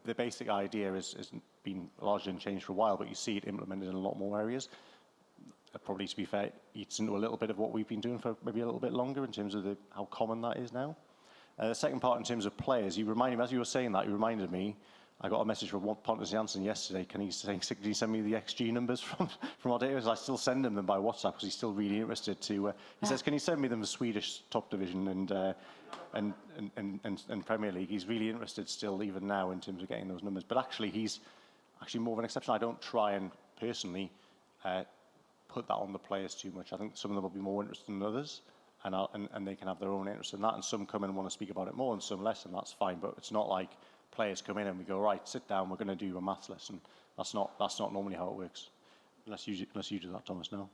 the basic idea has been largely unchanged for a while, but you see it implemented in a lot more areas. Probably, to be fair, eats into a little bit of what we've been doing for maybe a little bit longer in terms of how common that is now. The second part, in terms of players, you reminded me, as you were saying that, you reminded me, I got a message from Pontus Janssen yesterday. Can you send me the XG numbers from our data? I still send him them by WhatsApp because he's still really interested to. He says, can you send me them the Swedish top division and Premier League? He's really interested still, even now, in terms of getting those numbers. But actually, he's actually more of an exception. I don't try and personally put that on the players too much. I think some of them will be more interested than others, and they can have their own interest in that. And some come in and want to speak about it more, and some less, and that's fine. But it's not like players come in and we go, right, sit down, we're going to do a maths lesson. That's not normally how it works, unless you do that, Thomas. No.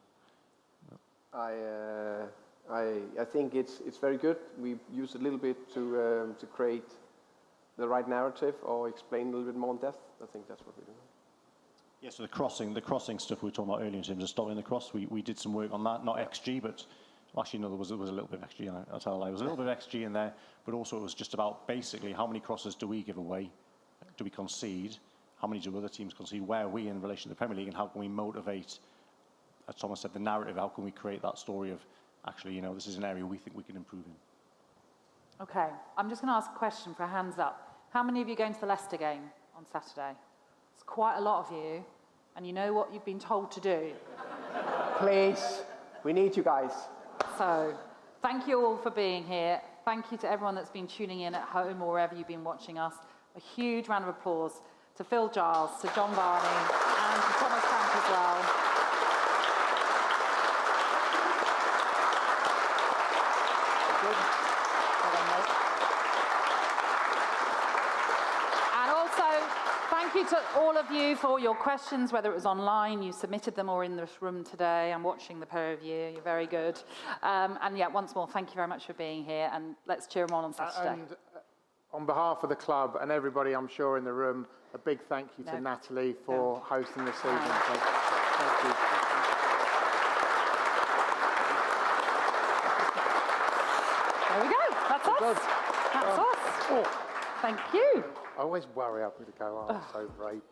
I think it's very good. We use a little bit to create the right narrative or explain a little bit more in depth. I think that's what we're doing. Yeah, so the crossing stuff we were talking about earlier in terms of stopping the cross, we did some work on that, not XG, but actually no, there was a little bit of XG, and I'll tell you, there was a little bit of XG in there, but also it was just about basically how many crosses do we give away, do we concede, how many do other teams concede, where are we in relation to the Premier League, and how can we motivate, as Thomas said, the narrative, how can we create that story of, actually, this is an area we think we can improve in. Okay, I'm just going to ask a question for hands up. How many of you are going to the Leicester game on Saturday? It's quite a lot of you, and you know what you've been told to do. Please, we need you guys. So, thank you all for being here. Thank you to everyone that's been tuning in at home or wherever you've been watching us. A huge round of applause to Phil Giles, to John Varney, and to Thomas Frank as well. Thank you to all of you for your questions, whether it was online, you submitted them, or in this room today. I'm watching the pair of you. You're very good. And yeah, once more, thank you very much for being here, and let's cheer them on Saturday. And on behalf of the club and everybody, I'm sure, in the room, a big thank you to Natalie for hosting this evening. So, thank you. There we go. That's us. That's us. Oh. Thank you. I always worry I'm going to go, oh, so great.